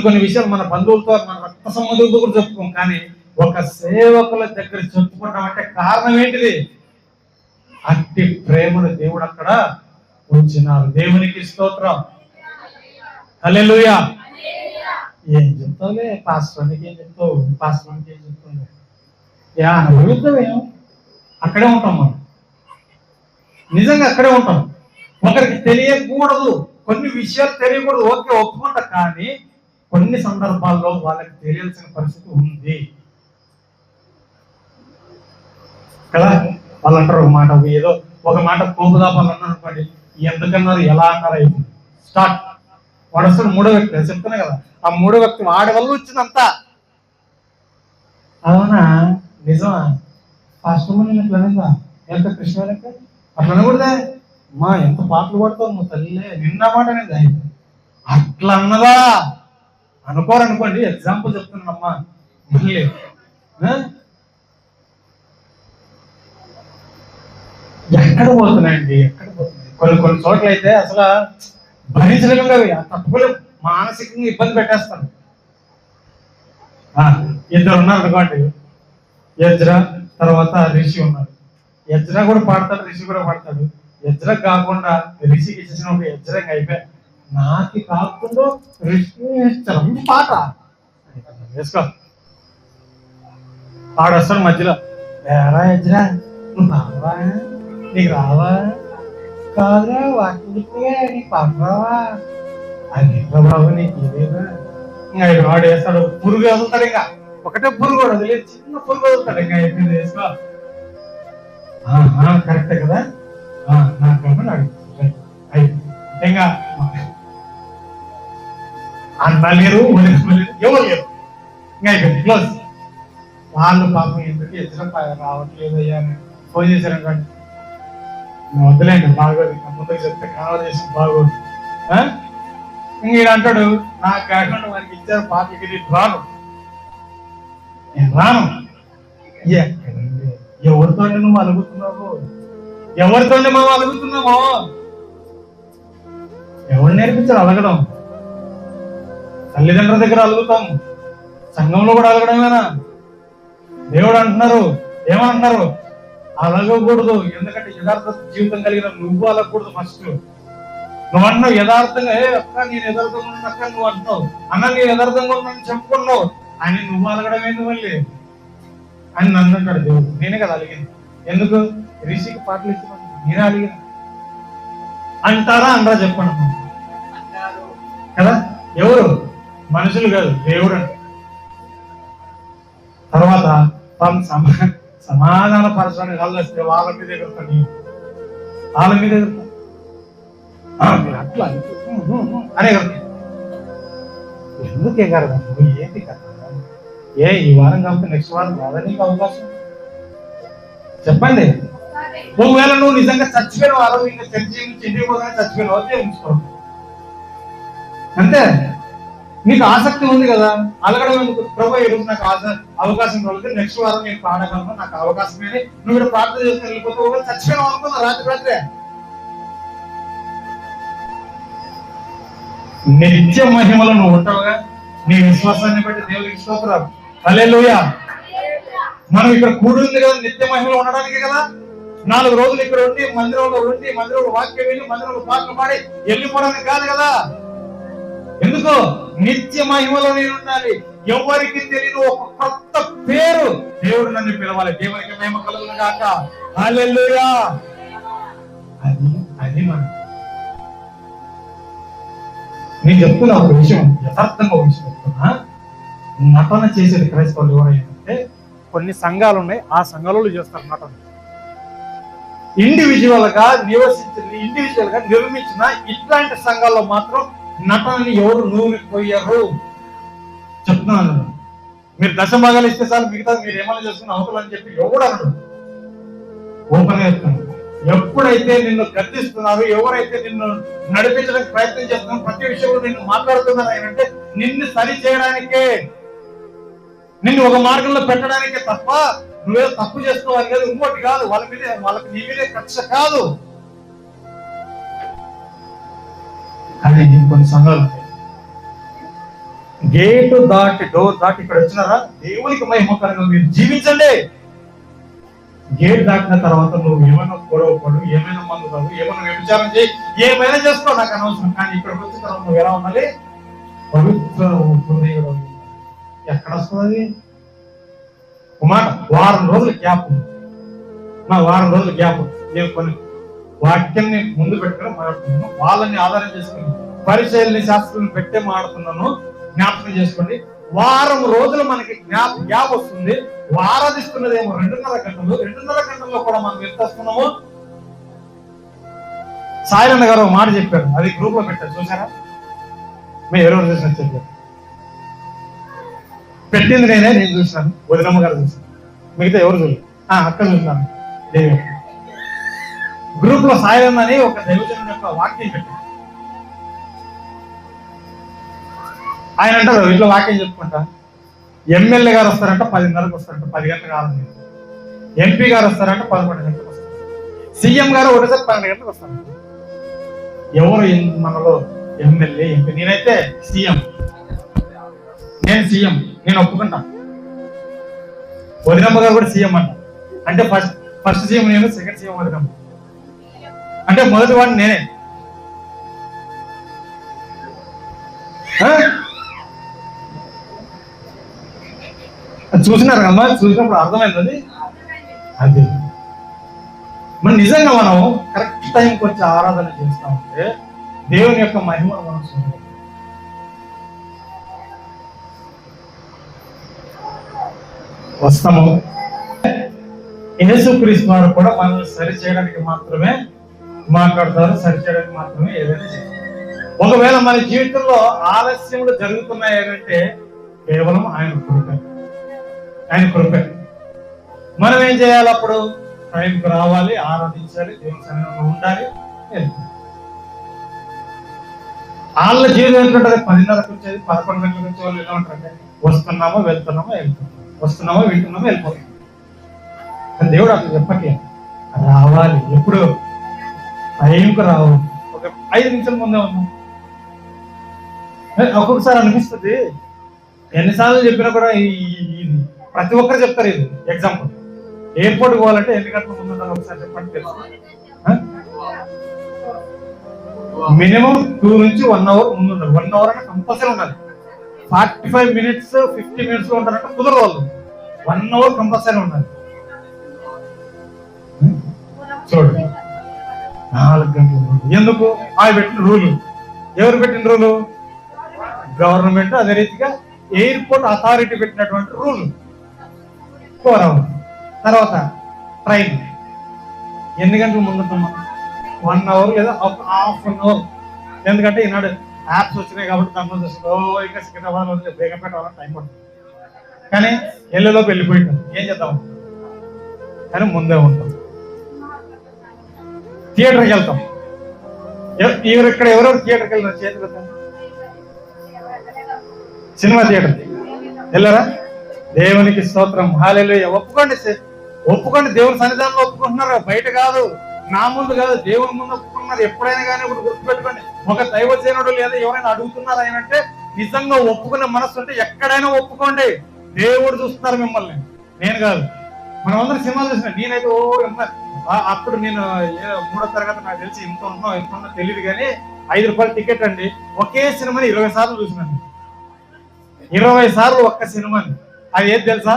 A: కొన్ని విషయాలు మన బంధువులతో, మన రక్త సంబంధులతో కూడా చెప్పుకోం. కానీ ఒక సేవకుల దగ్గర చెప్పుకుంటాం అంటే కారణం ఏంటిది? అట్టి ప్రేమను దేవుడు అక్కడ ఉంచినారు. దేవునికి స్తోత్రం, హల్లెలూయా. ఏం చెప్తావులే పాస్టర్కి, ఏం చెప్తావు పాస్టర్కి, ఏం చెప్తావు, అనుభవిద్దామేమో. అక్కడే ఉంటాం మనం, నిజంగా అక్కడే ఉంటాం. ఒకరికి తెలియకూడదు, కొన్ని విషయాలు తెలియకూడదు, ఓకే ఒప్పుకుంటా. కానీ కొన్ని సందర్భాల్లో వాళ్ళకి తెలియాల్సిన పరిస్థితి ఉంది కదా. వాళ్ళు అంటారు ఒక మాట, ఏదో ఒక మాట కోపదాపాలు అన్నారు అనుకోండి, ఎందుకన్నారు, ఎలా అన్నారు, అయిపోయింది స్టార్ట్. వాడు వస్తాడు మూడో వ్యక్తి, చెప్తున్నా కదా, ఆ మూడో వ్యక్తి వాడి వల్ల వచ్చిందంతా. అవునా, నిజమా, ఫాస్ట్ నేను ఇట్లా ఎంత కృష్ణ లెక్క అట్లా అనకూడదే, మా ఎంత పాటలు పడతావు నువ్వు తల్లి, నిన్న మాట అనేది అట్లా అన్నదా అనుకోరనుకోండి. ఎగ్జాంపుల్ చెప్తున్నానమ్మా. మళ్ళీ ఎక్కడ పోతున్నాయండి, కొన్ని చోట్ల అయితే అసలు భరించలేము, తట్టుకోలేము, మానసికంగా ఇబ్బంది పెట్టేస్తాను. ఇద్దరు ఉన్నారు అనుకోండి, యజ్రా తర్వాత రిషి ఉన్నారు. యజ్రా కూడా పాడతాడు, రిషి కూడా పాడతాడు. యజ్రా కాకుండా రిషికి ఇచ్చేసిన యజ్రా అయిపోయా, నాకు కాకుండా రిషి పాట వేసుకో. ఆడొస్తాడు మధ్యలో, ఏరా యజ్రా నువ్వు రావా, నీకు రావా, కాదురా వాక్య నీకు పాట రావా, అది బాబు నీకు ఇదేదా. ఇంకా వాడు వేస్తాడు, పురుగు వదులుతాడు. ఇంకా ఒకటే పురుగు కూడా వదిలేదు, చిన్న పురుగు వదులుతాడు. ఇంకా అయిపోయింది, వేసుకో. కరెక్టే కదా, నాకు ఇంకా అన్న లేరు, ఎవరు లేరు, ఇంకా అయిపోయింది, క్లోజ్. వాళ్ళు పాపం ఎందుకు ఎదురు రావట్లేదు అయ్యా అని ఫోన్ చేశారు అనుకోండి, వద్దులేండి, బాగోదు. ఇంకా ముందుకు చెప్తే కాన్వర్జేషన్ బాగోదు. ఇంక ఈయన అంటాడు, నా కాకుండా వారికి ఇచ్చారు పాటలకి, నేను రాను. ఎక్కడండి, ఎవరితో నువ్వు అలుగుతున్నావు? ఎవరితో మనం అలుగుతున్నామో? ఎవరు నేర్పించారు అలగడం? తల్లిదండ్రుల దగ్గర అలుగుతాం, సంఘంలో కూడా అలగడమేనా? దేవుడు అంటున్నారు, ఏమంటున్నారు? అలగకూడదు. ఎందుకంటే యథార్థ జీవితం కలిగిన నువ్వు అలగకూడదు. ఫస్ట్ నువ్వు అంటున్నావు యథార్థంగా, అక్క నేను యథార్థంగా ఉన్నాను అక్క నువ్వు అంటున్నావు, అన్న నేను యథార్థంగా ఉన్నాను చెప్పుకున్నావు అని నువ్వు అలగడం ఏంది మళ్ళీ అని నన్ను అంటాడు దేవుడు. నేనే కదా అలిగింది. ఎందుకు? రిషికి పాటలు ఇచ్చి నేనే అలిగింది అంటారా అనరా చెప్పండి కదా. ఎవరు? మనుషులు కాదు, దేవుడు అంట. తర్వాత సమాధాన పరచడానికి వాళ్ళు వస్తే వాళ్ళ మీద ఎగురుతాడు, వాళ్ళ మీద ఎగురుతాడు. మీరు అట్లా అనే కదా. ఎందుకే కదా నువ్వు ఏంటి కదా? ఈ వారం కాబట్టి నెక్స్ట్ వారం రాదా నీకు అవకాశం? చెప్పండి. ఒకవేళ నువ్వు నిజంగా చచ్చిపోయిన వారం ఇంకా చర్చి నుంచి ఇంటికి పోగానే చచ్చిపోయిన వారు ఉంచుకో. అంతే. నీకు ఆసక్తి ఉంది కదా, అలగడం ఎందుకు? ప్రభు ఈరోజు నాకు అవకాశం కలిగితే నెక్స్ట్ వారం నేను పాడగలను, నాకు అవకాశం ఏది, నువ్వు ఇక్కడ ప్రార్థన చేసుకుని వెళ్ళిపోతే ఒకవేళ చచ్చిపోయినా అనుకున్నా రాత్రే నిత్య మహిమలో నువ్వు ఉంటావుగా. నీ విశ్వాసాన్ని బట్టి దేవుడికి స్తోత్రం. హల్లెలూయా. మనం ఇక్కడ కూడింది కదా నిత్య మహిమలో ఉండడానికి కదా. 4 రోజులు ఇక్కడ ఉండి మందిరంలో వాక్యం విని మందిరంలో పాటలు పాడి వెళ్ళిపోవడానికి కాదు కదా. ఎందుకు? నిత్య మహిమలో నేను ఉండాలి. ఎవరికి తెలియని ఒక కొత్త పేరు దేవుడు నన్ను పిలవాలి. దేవునికి మహిమ కలుగును గాక. హల్లెలూయా. అది మనం. నేను చెప్తున్నా ఒక విషయం, యథార్థంగా ఒక విషయం చెప్తున్నా. నటన చేసేది క్రైస్తవులు ఎవరైతే కొన్ని సంఘాలు ఉన్నాయి, ఆ సంఘాలలో చేస్తారు నటన. ఇండివిజువల్ గా నిర్మించిన ఇట్లాంటి సంఘాల్లో మాత్రం నటనని ఎవరు నూరిపోయారు చెప్తున్నాను. మీరు దశభాగాలు ఇస్తే చాలు, మిగతా మీరు ఏమైనా చేసుకుని అవతలని చెప్పి ఎవడు అనడు. ఓపెన్ చెప్తున్నాను. ఎప్పుడైతే నిన్ను గర్దిస్తున్నారు, ఎవరైతే నిన్ను నడిపించడానికి ప్రయత్నం చేస్తున్నారు, ప్రతి విషయంలో నిన్ను మాట్లాడుతున్నారు అంటే నిన్ను సరి చేయడానికే, నిన్ను ఒక మార్గంలో పెట్టడానికే తప్ప నువ్వేదో తప్పు చేసుకోవాలి కాదు, ఇంకోటి కాదు. వాళ్ళకి నీ మీదే కక్ష కాదు. కానీ కొన్ని సంఘాలు గేటు దాటి డోర్ దాటి ఇక్కడ వచ్చినారా, దేవునికి మహిమకరంగా మీరు జీవించండి. గేట్ దాటిన తర్వాత నువ్వు ఏమైనా గొడవపడు, ఏమైనా మందు కాదు, ఏమైనా వ్యభిచారం చేయి, ఏమైనా చేసుకో, నాకు అనవసరం. కానీ ఇక్కడికి వచ్చిన తర్వాత నువ్వు ఎలా ఉండాలి? పవిత్ర హృదయుడు. ఎక్కడ వస్తుంది ఒక మాట? వారం రోజుల గ్యాప్. వారం రోజుల గ్యాప్. నేను కొన్ని వాక్యాన్ని ముందు పెట్టుకుని మాట్లాడుతున్నాను, వాళ్ళని ఆధారం చేసుకుని పరిచయాల్ని శాస్త్రాలను పెట్టే మాట్లాడుతున్నాను. జ్ఞాపకం చేసుకోండి. వారం రోజులు మనకి గ్యాప్ వస్తుంది. ఆరాధిస్తున్నదేమో 2.5 గంటలు. 2.5 గంటల్లో కూడా మనం ఎంత వస్తున్నాము? సాయిరన్న గారు ఒక మాట చెప్పారు, అది గ్రూప్ లో పెట్టారు, చూసారా? మేము ఎవరెవరు చూసినా చెప్పారు. పెట్టింది నేను చూసినాను, వదినమ్మ గారు చూసాను, మిగతా ఎవరు చూడలేదు. అక్క చూసినాను. దేవి గ్రూప్ లో సాయిరన్న అని ఒక దైవజనుడి యొక్క వాక్యం పెట్టారు. ఆయన అంటారు, ఇట్లా వాక్యం చెప్పుకుంటా, ఎమ్మెల్యే గారు వస్తారంట 10:30కి వస్తారంట, 10 గంటలకు రావాలి. ఎంపీ గారు వస్తారంట 11 గంటలకు వస్తారు. సీఎం గారు ఒకటేసారి 12 గంటలకు వస్తారంట. ఎవరు మనలో ఎమ్మెల్యే, ఎంపీ? నేనైతే సీఎం. నేను ఒప్పుకుంటా. వదినమ్మ గారు కూడా సీఎం అంట. అంటే ఫస్ట్ సీఎం నేను, సెకండ్ సీఎం వదినమ్మ. అంటే మొదటి వాడిని నేనే. చూసినారు కదా, చూసినప్పుడు అర్థమైంది అది. మరి నిజంగా మనం కరెక్ట్ టైంకి వచ్చి ఆరాధన చేస్తా ఉంటే దేవుని యొక్క మహిమను మనం చూడాలి. వస్తాము. యేసుక్రీస్తు వారు కూడా మనల్ని సరి చేయడానికి మాత్రమే మాట్లాడతారు, సరి చేయడానికి మాత్రమే ఏదైనా చేస్తారు. ఒకవేళ మన జీవితంలో ఆలస్యములు జరుగుతున్నాయంటే కేవలం ఆయన కృపే. మనం ఏం చేయాలి? అప్పుడు టైంకి రావాలి, ఆరాధించాలి, దేవుని సన్నిధిలో ఉండాలి, వెళ్తాం. వాళ్ళ జీవితం ఏంటంటే 10:30కి వచ్చేది, 11 గంటలకు వచ్చే వాళ్ళు ఎలా ఉంటారంటే వస్తున్నామో వెళ్తున్నామో వెళ్తాం, వస్తున్నామో వింటున్నామో వెళ్ళిపోతాం. దేవుడు అట్లా చెప్పట్లే, రావాలి. ఎప్పుడు? టైంకి రావు. ఒక 5 నిమిషాల ముందే ఉన్నాం. ఒక్కొక్కసారి అనిపిస్తుంది, ఎన్నిసార్లు చెప్పినా కూడా ప్రతి ఒక్కరు చెప్తారు. ఇది ఎగ్జాంపుల్, ఎయిర్పోర్ట్ పోవాలంటే ఎన్ని గంటల ముందు ఉండాలి ఒకసారి చెప్పండి. తెలుసు, మినిమం 2 నుంచి 1 అవర్ ముందు ఉండాలి. 1 అవర్ అంటే కంపల్సరీ ఉండాలి. 45 మినిట్స్ 50 మినిట్స్ లో ఉంటారంటే కుదరదు. వాళ్ళు 1 అవర్ కంపల్సరీ ఉండాలి. చూడండి, 4 గంటలు. ఎందుకు? అవి పెట్టిన రూలు. ఎవరు పెట్టిన రూలు? గవర్నమెంట్. అదే రీతిగా ఎయిర్పోర్ట్ అథారిటీ పెట్టినటువంటి రూల్ 4 అవర్. తర్వాత ట్రైన్ ఎన్ని గంటలు ముందుంటామా? 1 అవర్ లేదా హాఫ్ 1 అవర్. ఎందుకంటే ఈనాడు యాప్స్ వచ్చినాయి కాబట్టి దాని ఇంకా సికింద్రాబాద్ బేగం పెట్టాలని టైం పడుతుంది. కానీ ఎల్లులోకి వెళ్ళిపోయింటాం, ఏం చేద్దాం? కానీ ముందే ఉంటాం. థియేటర్కి వెళ్తాం. ఇక్కడ ఎవరెవరు థియేటర్కి వెళ్ళిన చేతులు వెళ్తాం? సినిమా థియేటర్ వెళ్ళరా? దేవునికి స్తోత్రం, హల్లెలూయా. ఒప్పుకోండి, దేవుని సన్నిధానంలో ఒప్పుకుంటున్నారు, బయట కాదు, నా ముందు కాదు, దేవుని ముందు ఒప్పుకున్నారు. ఎప్పుడైనా కానీ ఇప్పుడు గుర్తుపెట్టుకోండి, ఒక దైవజనుడు లేదా ఎవరైనా అడుగుతున్నారు ఆయన అంటే నిజంగా ఒప్పుకునే మనసు ఉంటే ఎక్కడైనా ఒప్పుకోండి. దేవుడు చూస్తున్నారు మిమ్మల్ని, నేను కాదు. మనం అందరం సినిమాలు చూసిన, నేనైతే అప్పుడు నేను 3వ తరగతి, నాకు తెలిసి ఇంత ఉన్నా తెలియదు, కానీ 5 రూపాయల టికెట్ అండి. ఒకే సినిమాని 20 సార్లు చూసినాను. 20 సార్లు ఒక్క సినిమాని. అది ఏది తెలుసా?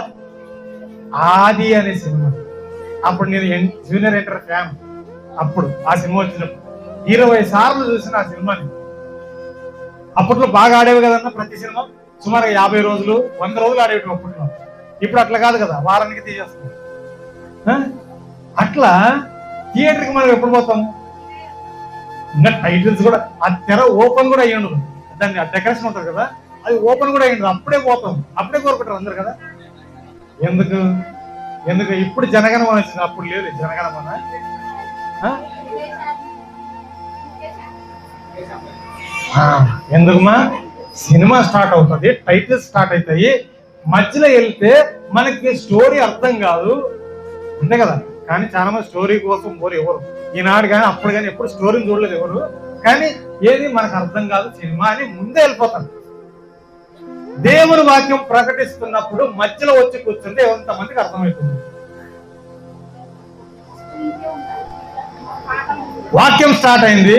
A: ఆది అనే సినిమా. అప్పుడు నేను జూనియర్ ఎన్టీఆర్ ఫ్యాన్. అప్పుడు ఆ సినిమా వచ్చినప్పుడు 20 సార్లు చూసిన ఆ సినిమాని. అప్పట్లో బాగా ఆడేవి కదన్నా ప్రతి సినిమా. సుమారుగా 50 రోజులు 100 రోజులు ఆడేవి అప్పట్లో. ఇప్పుడు అట్లా కాదు కదా, వారానికి తీసేస్తాం. అట్లా థియేటర్కి మనం ఎప్పుడు పోతాం? ఇంకా టైటిల్స్ కూడా, ఆ తెర ఓపెన్ కూడా అయ్యి ఉండదు, దాన్ని డెకరేషన్ ఉంటుంది కదా, అది ఓపెన్ కూడా అయ్యింది. అప్పుడే పోతాం, అప్పుడే కోరుకుంటారు అందరు కదా. ఎందుకు ఇప్పుడు జనగణమన వచ్చింది, అప్పుడు లేదు జనగణమన. ఎందుకుమా? సినిమా స్టార్ట్ అవుతుంది, టైటిల్స్ స్టార్ట్ అవుతాయి, మధ్యలో వెళ్తే మనకి స్టోరీ అర్థం కాదు, అంతే కదా. కానీ చాలా మంది స్టోరీ కోసం పోరు ఎవరు, ఈనాడు కానీ అప్పుడు కానీ ఎప్పుడు స్టోరీని చూడలేదు ఎవరు. కానీ ఏది మనకు అర్థం కాదు సినిమా అని ముందే వెళ్ళిపోతారు. దేవుని వాక్యం ప్రకటిస్తున్నప్పుడు మధ్యలో వచ్చి కూర్చుంటే ఎంతమందికి అర్థమవుతుంది? వాక్యం స్టార్ట్ అయింది,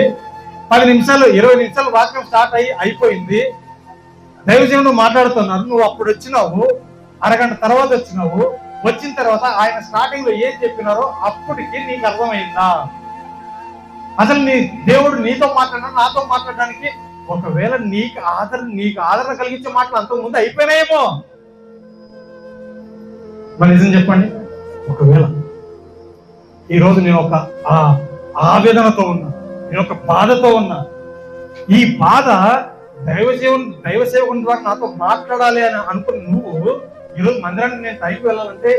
A: 10 నిమిషాలు 20 నిమిషాలు వాక్యం స్టార్ట్ అయిపోయింది. దైవజనుడు మాట్లాడుతున్నారు, నువ్వు అప్పుడు వచ్చినావు, అరగంట తర్వాత వచ్చినావు. వచ్చిన తర్వాత ఆయన స్టార్టింగ్ లో ఏం చెప్పినారో అప్పటికి నీకు అర్థమైందా? అసలు దేవుడు నీతో మాట్లాడినా నాతో మాట్లాడడానికి ఒకవేళ నీకు ఆదరణ కలిగించే మాటలు అంతకు ముందు అయిపోయినాయేమో. మరి నిజం చెప్పండి, ఒకవేళ ఈరోజు నేను ఒక ఆవేదనతో ఉన్నా, నేను ఒక బాధతో ఉన్నా, ఈ బాధ దైవ సేవకుని ద్వారా నాతో మాట్లాడాలి అని అనుకుని నువ్వు ఈరోజు మందిరానికి నేను టైంకి వెళ్ళాలంటే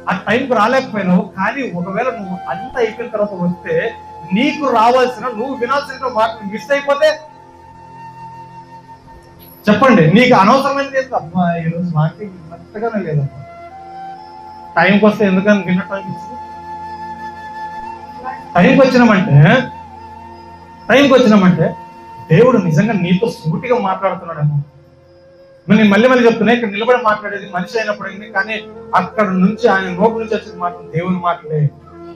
A: ఆ టైంకి రాలేకపోయినావు. కానీ ఒకవేళ నువ్వు అంత అయిపోయిన తర్వాత వస్తే నీకు రావాల్సిన, నువ్వు వినాల్సిన మాటలు మిస్ అయిపోతే చెప్పండి, నీకు అనవసరమైన లేదు. అబ్బా ఈరోజు మాకు విన్నట్టుగానే లేదమ్మా, టైంకి వస్తే ఎందుకని విన్నట్టు అనిపిస్తుంది. టైంకి వచ్చినామంటే దేవుడు నిజంగా నీతో సూటిగా మాట్లాడుతున్నాడేమో. నేను మళ్ళీ చెప్తున్నా, ఇక్కడ నిలబడి మాట్లాడేది మనిషి అయినప్పుడు, కానీ అక్కడ నుంచి ఆయన నోటి నుంచి వచ్చేది మాట్లాడు దేవుని మాటలే.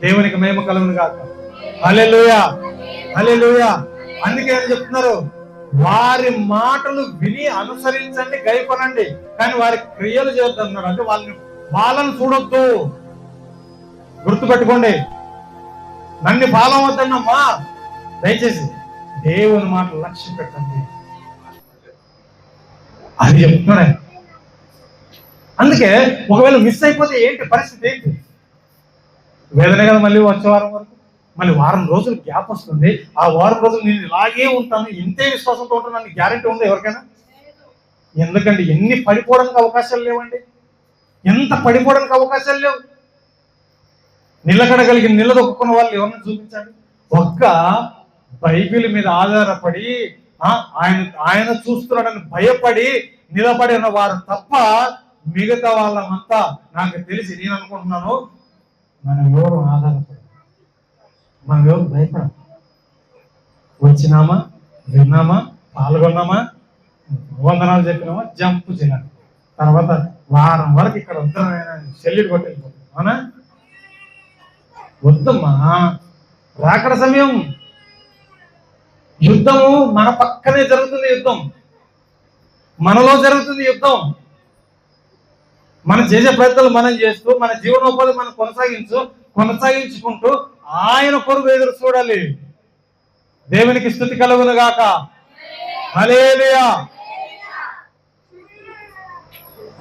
A: దేవునికి మహిమ కలుగును గాక. హల్లెలూయా, హల్లెలూయా. అందుకే ఏం చెప్తున్నారు? వారి మాటలు విని అనుసరించండి, గైకొనండి, కానీ వారి క్రియలు చేస్తున్నారు. అంటే వాళ్ళని చూడొద్దు. గుర్తుపెట్టుకోండి, నన్ను ఫాలో అవద్దమ్మా, దయచేసి దేవుని మాటలు లక్ష్యం పెట్టండి అది చెప్తున్నాడు. అందుకే ఒకవేళ మిస్ అయిపోతే ఏంటి పరిస్థితి? ఏంటి వేదన కదా. మళ్ళీ వచ్చే వారం వరకు మళ్ళీ వారం రోజులు గ్యాప్ వస్తుంది. ఆ వారం రోజులు నేను ఇలాగే ఉంటాను, ఇంతే విశ్వాసంతో ఉంటాను గ్యారెంటీ ఉంది ఎవరికైనా? ఎందుకంటే ఎన్ని పడిపోవడానికి అవకాశాలు లేవండి, ఎంత పడిపోవడానికి అవకాశాలు లేవు. నిలకడగలిగి నిలదొక్కున్న వాళ్ళు ఎవరిని చూపించండి. ఒక్క బైబిల్ మీద ఆధారపడి ఆయన ఆయన చూస్తున్నాడని భయపడి నిలబడిన వారు తప్ప మిగతా వాళ్ళమంతా నాకు తెలిసి నేను అనుకుంటున్నాను మనం ఎవరు ఆధారపడి మనం ఎవరు భయపడ వచ్చినామా, విన్నామా, పాల్గొన్నామా, వందనాలు చెప్పినామా, జంపు చేయాలి. తర్వాత వారం వరకు ఇక్కడ వద్దమైన చెల్లి కొట్టేళ్ళిపోతుంది. అవునా? వద్దమ్మా. రాకడ సమయం యుద్ధము మన పక్కనే జరుగుతుంది. యుద్ధం మనలో జరుగుతుంది. యుద్ధం మనం చేసే ప్రయత్నాలు మనం చేస్తూ మన జీవనోపాధి మనం కొనసాగించుకుంటూ ఆయన కొరకు ఎదురు చూడాలి. దేవునికి స్తుతి కలుగును గాక. హల్లెలూయా.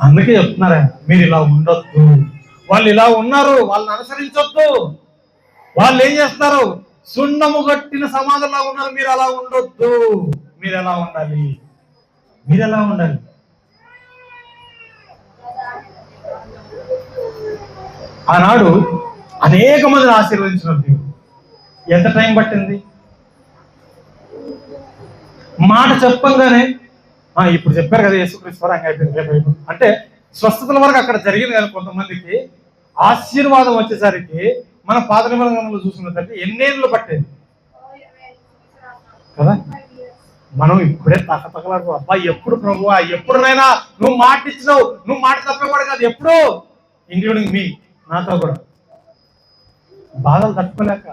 A: అందుకే చెప్తున్నారా మీరు ఇలా ఉండొద్దు. వాళ్ళు ఇలా ఉన్నారు, వాళ్ళని అనుసరించొద్దు. వాళ్ళు ఏం చేస్తారు? సున్నము కట్టిన సమాధులా ఉన్నారు. మీరు అలా ఉండొద్దు. మీరు ఎలా ఉండాలి? మీరు ఎలా ఉండాలి? ఆనాడు అనేక మందిని ఆశీర్వదించిన దేవుడు ఎంత టైం పట్టింది? మాట చెప్పంగానే ఇప్పుడు చెప్పారు కదా యేసుక్రీస్తు వారు అయిపోయింది అంటే స్వస్థతల వరకు అక్కడ జరిగింది కానీ కొంతమందికి ఆశీర్వాదం వచ్చేసరికి మన పాత నిబంధనలో చూసుకున్నట్టు ఎన్నేళ్ళు పట్టేది కదా. మనం ఇప్పుడే తగలాడు అబ్బాయి ఎప్పుడు ప్రభువా, ఎప్పుడునైనా నువ్వు మాట ఇచ్చినావు, నువ్వు మాట తప్పేవాడు కాదు. ఎప్పుడు ఇంక్లూడింగ్ మీ నాతో కూడా బాధలు తట్టుకోలేక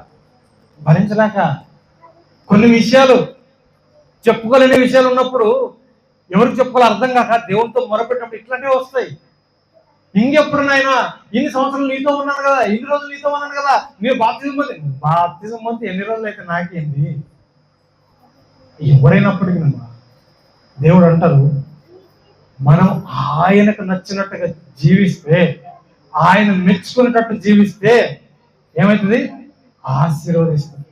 A: భరించలేక కొన్ని విషయాలు చెప్పుకోలేని విషయాలు ఉన్నప్పుడు ఎవరికి చెప్పుకోవాలో అర్థం కాక దేవునితో మొరపెట్టినప్పుడు ఇట్లాంటివి వస్తాయి. ఇంకెప్పుడునైనా ఇన్ని సంవత్సరాలు నీతో ఉన్నాను కదా, ఇన్ని రోజులు నీతో ఉన్నాను కదా, మీరు బాప్తిజం పొంది ఎన్ని రోజులు అయితే నాకేంది? ఎవరైనప్పటికీ దేవుడు అంటారు మనం ఆయనకు నచ్చినట్టుగా జీవిస్తే, ఆయన మెచ్చుకునేటట్టు జీవిస్తే ఏమవుతుంది? ఆశీర్వదిస్తుంది.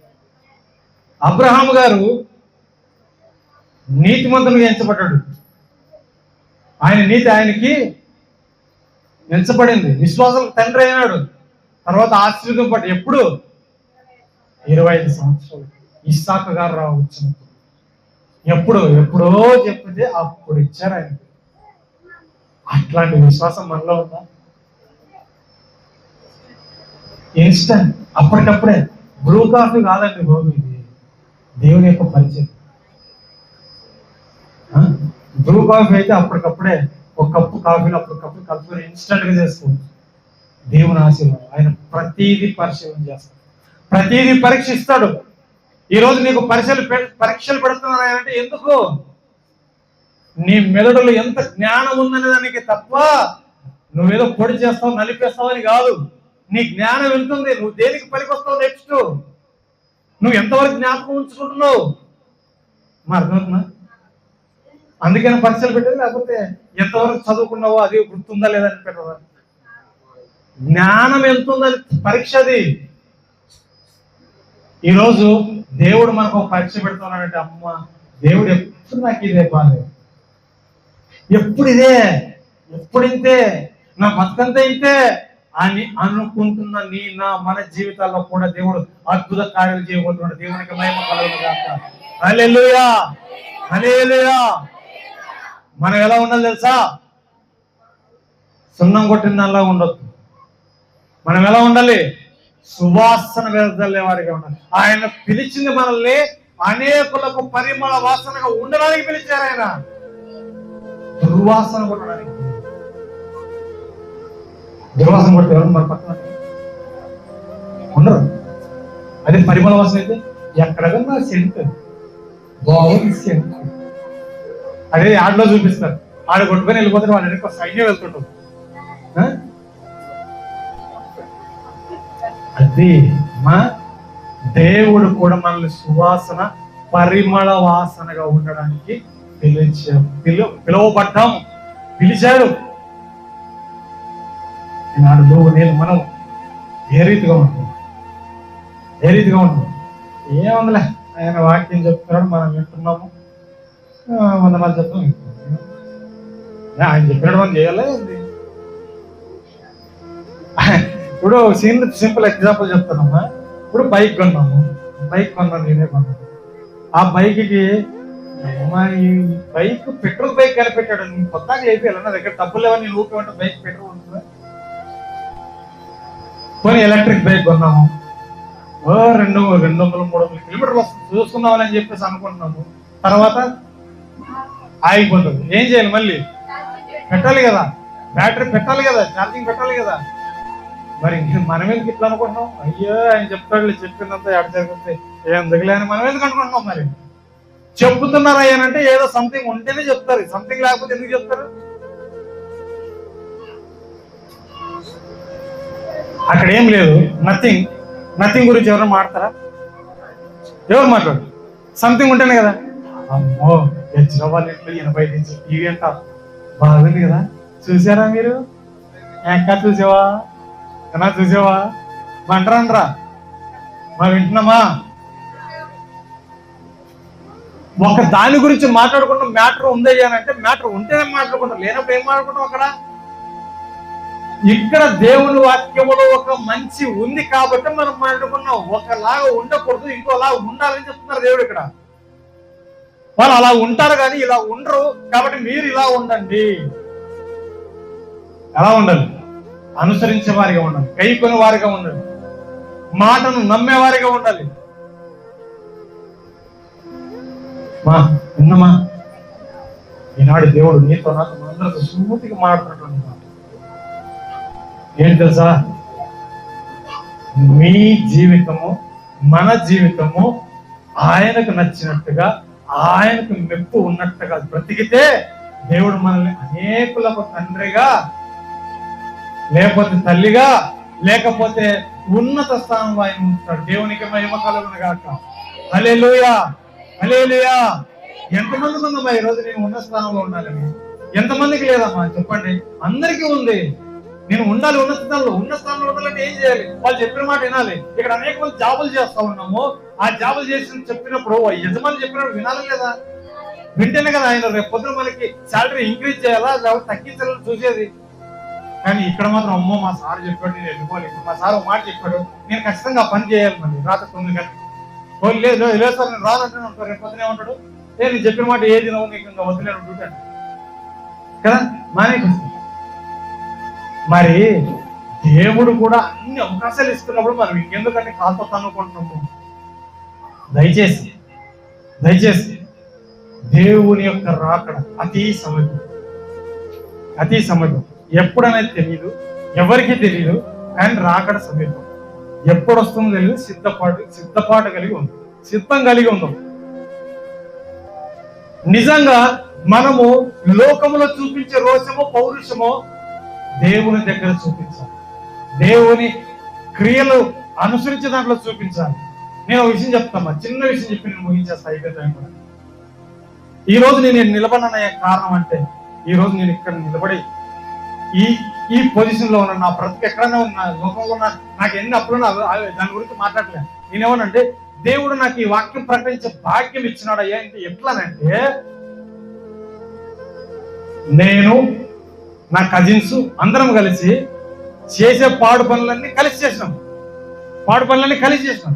A: అబ్రహాము గారు నీతిమంతునిగా ఎంచబడ్డాడు. ఆయన నీతి ఆయనకి ఎంచబడింది. విశ్వాసాలకు తండ్రి అయినాడు. తర్వాత ఆశీర్వదింపబడ్డాడు. ఎప్పుడు? 25 సంవత్సరాలు ఇస్సాకు గారు వచ్చినప్పుడు. ఎప్పుడో చెప్తే అప్పుడు ఇచ్చారు ఆయన. అట్లాంటి విశ్వాసం మనలో ఉందా? ఇన్స్టెంట్, అప్పటికప్పుడే. బ్రూ కాఫీ కాదండి బాబు, ఇది దేవుని యొక్క పరిచయం. బ్రూ కాఫీ అయితే అప్పటికప్పుడే ఒక కప్పు కాఫీలు అప్పటికప్పుడు కలుపుకొని ఇన్స్టెంట్ గా చేసుకోవచ్చు. దేవుని ఆశీర్వాదం. ఆయన ప్రతిదీ పరిశీలన చేస్తాడు, ప్రతిదీ పరీక్షిస్తాడు. ఈరోజు నీకు పరీక్షలు పెడుతున్నారంటే ఎందుకు? నీ మెదడులో ఎంత జ్ఞానం ఉందనే దానికి తప్ప నువ్వేదో పొడి చేస్తావు, నలిపేస్తావు అని కాదు. నీ జ్ఞానం వెళ్తుంది. నువ్వు దేనికి పనికొస్తావు నెక్స్ట్, నువ్వు ఎంతవరకు జ్ఞాపకం ఉంచుకుంటున్నావు మా అర్థమవుతున్నా? అందుకని పరీక్షలు పెట్టాలి. లేకపోతే ఎంతవరకు చదువుకున్నావో అది గుర్తుందా లేదని పెట్టదా? జ్ఞానం ఎంత ఉందని పరీక్ష అది. ఈరోజు దేవుడు మనకు ఒక పరీక్ష పెడుతున్నాడంటే అమ్మ దేవుడు ఎప్పుడు నాకు ఇదే బాధ, ఎప్పుడు ఇదే, ఎప్పుడు ఇంతే, నా బతుకంతా ఇంతే అని అనుకుంటున్న మన జీవితాల్లో కూడా దేవుడు అద్భుత కార్యాలు చేయబోతున్నాడు. దేవునికి మహిమ కలుగును గాక. హల్లెలూయా, హల్లెలూయా. మనం ఎలా ఉండాలి తెలుసా? సున్నం కొట్టిన దానిలా ఉండొద్దు. మనం ఎలా ఉండాలి? సువాసన వెదజల్లే వారిగా ఉండాలి. ఆయన పిలిచింది మనల్ని అనేకులకు పరిమళ వాసనగా ఉండడానికి పిలిచారు. ఆయన దుర్వాసన కొట్టడానికి. దుర్వాసన కొడితే ఎవరు మన పక్కన ఉండరు. అదే పరిమళ వాసన అయితే ఎక్కడన్నా సెంట్ బాగుంది సెంట్, అదే ఆడలో చూపిస్తారు. ఆడ కొట్టుకొని వెళ్ళిపోతారు, వాళ్ళ వెనక సైన్యం వెళ్తుంటారు. అది మా దేవుడు కూడా మనల్ని సువాసన పరిమళ వాసనగా ఉండడానికి పిలువబడ్డాం, పిలిచాడు. ఈనాడు నువ్వు నేను మనం ఏ రీతిగా ఉంటాం? ఏముందిలే, ఆయన వాక్యం చెప్తున్నాడు, మనం వింటున్నాము, 100 మంది చెప్తాం. ఆయన చెప్పినట్టు మనం చేయాలి. ఇప్పుడు సింపుల్ ఎగ్జాంపుల్ చెప్తానమ్మా. ఇప్పుడు బైక్ కొన్నాము, నేనే కొన్నాను. ఆ బైక్కి ఈ బైక్ పెట్రోల్ బైక్ కనిపెట్టాడు. నేను కొత్తగా అయిపోయాను, నా దగ్గర డబ్బులు లేవని నేను ఊపిమంటే బైక్ పెట్రోల్ ఉంటుందా? పోనీ ఎలక్ట్రిక్ బైక్ కొన్నాము, 200-300 కిలోమీటర్లు వస్తుంది, చూసుకుందామని చెప్పేసి అనుకుంటున్నాము. తర్వాత ఆగిపోతుంది. ఏం చేయాలి? మళ్ళీ పెట్టాలి కదా, బ్యాటరీ పెట్టాలి కదా, ఛార్జింగ్ పెట్టాలి కదా. మరి మనం ఎందుకు ఇట్లా అనుకుంటున్నాం? అయ్యో ఆయన చెప్తాడు, చెప్పిందంతా ఎడ జరుగుతుంది, ఏం దిగలే అని మనం ఎందుకు అనుకుంటున్నాం? మరి చెప్తున్నారు అయ్యానంటే ఏదో సంథింగ్ ఉంటేనే చెప్తారు, సంథింగ్ లేకపోతే ఎందుకు చెప్తారు? అక్కడ ఏం లేదు, నథింగ్ గురించి ఎవరైనా మాట్లాడతారా? ఎవరు మాట్లాడు? సంథింగ్ ఉంటేనే కదా. అమ్మో తెచ్చిన వాళ్ళ ఇంట్లో 80 ఇంచ్ టీవీ అంట, బాగుంది కదా, చూసారా మీరు? ఎక్క చూసావా? కన్నా చూసావా? అంటారా? మా వింటున్నామా? ఒక దాని గురించి మాట్లాడుకుంటాం. మ్యాటర్ ఉందయ్యానంటే మ్యాటర్ ఉంటేనే మాట్లాడుకుంటాం, లేనప్పుడు ఏం మాట్లాడుకుంటాం? అక్కడ ఇక్కడ దేవుని వాక్యములో ఒక మంచి ఉంది కాబట్టి మనం మాట్లాడుకున్నాం. ఒకలాగా ఉండకూడదు, ఇంకోలాగా ఉండాలని చెప్తున్నారు దేవుడు ఇక్కడ. వాళ్ళు అలా ఉంటారు కానీ ఇలా ఉండరు, కాబట్టి మీరు ఇలా ఉండండి. ఎలా ఉండాలి? అనుసరించే వారిగా ఉండాలి, కైకొని వారిగా ఉండాలి, మాటను నమ్మేవారిగా ఉండాలి. మా విన్నమా? ఈనాడు దేవుడు నీతో నాతో అందరితో స్మూతిగా మాట్లాడుతున్నాడు. ఏంటి తెలుసా? మీ జీవితము, మన జీవితము ఆయనకు నచ్చినట్టుగా, ఆయనకు మెప్పు ఉన్నట్టుగా బ్రతికితే దేవుడు మనల్ని అనేకులకు తండ్రిగా, లేకపోతే తల్లిగా, లేకపోతే ఉన్నత స్థానంలో ఆయన ఉంచుతాడు. దేవునికి మహిమ కలుగును గాక. హల్లెలూయా, హల్లెలూయా. ఎంతమందికి ఉందమ్మా ఈరోజు నేను ఉన్న స్థానంలో ఉండాలని? ఎంతమందికి లేదమ్మా చెప్పండి? అందరికీ ఉంది. నేను ఉండాలి, ఉన్న స్థానంలో ఉండాలంటే ఏం చేయాలి? వాళ్ళు చెప్పిన మాట వినాలి. ఇక్కడ అనేక మంది జాబులు చేస్తా ఉన్నాము. ఆ జాబులు చేసి చెప్పినప్పుడు యజమాని చెప్పినప్పుడు వినాలి లేదా? వింటేనే కదా ఆయన రేపు పొద్దున మనకి శాలరీ ఇంక్రీజ్ చేయాలా లేకపోతే తగ్గించాలని చూసేది. కానీ ఇక్కడ మాత్రం అమ్మో మా సార్ చెప్పాడు, నేను వెళ్ళిపోవాలి, మా సార్ ఒక మాట చెప్పాడు, నేను ఖచ్చితంగా పని చేయాలి. మరి రాత్రి 9 గంటలకు లేదు సార్ నేను రానంటే ఉంటాడు. రేపు పొద్దునే ఉంటాడు, నేను చెప్పిన మాట ఏది నవ్వు నీకు ఇంకా వదిలేను ఉంటాడు కదా, మానే. మరి దేవుడు కూడా అన్ని అవకాశాలు ఇస్తున్నప్పుడు మనం ఇంకెందుకంటే కాల్తో తన్నుకుంటున్నాము? దయచేసి దేవుని యొక్క రాకడ అతి సమీపం. ఎప్పుడనేది తెలియదు, ఎవరికి తెలియదు, కానీ రాకడ సమీపం. ఎప్పుడు వస్తుందో తెలియదు. సిద్ధపాటు కలిగి ఉంది, సిద్ధం కలిగి ఉందాం. నిజంగా మనము లోకములో చూపించే రోషము, పౌరుషము దేవుని దగ్గర చూపించాలి. దేవుని క్రియలు అనుసరించే దాంట్లో చూపించాలి. నేను ఒక విషయం చెప్తామా, చిన్న విషయం చెప్పి నేను ముగించేస్తా. అయిపోయింది. ఈ రోజు నేను నిలబడిన కారణం అంటే, ఈ రోజు నేను ఇక్కడ నిలబడి ఈ పొజిషన్ లో ఉన్నా, నా బ్రతుకు ఎక్కడైనా ఉన్నా, లోకంలో ఉన్నా, నాకు ఎన్ని అప్పులున్నా దాని గురించి మాట్లాడలేదు. నేనేమనంటే దేవుడు నాకు ఈ వాక్యం ప్రకటించే భాగ్యం ఇచ్చినాడయ్యా. అంటే ఎట్లానంటే, నేను నా కజిన్స్ అందరం కలిసి చేసే పాడు పనులన్నీ కలిసి చేసినాం.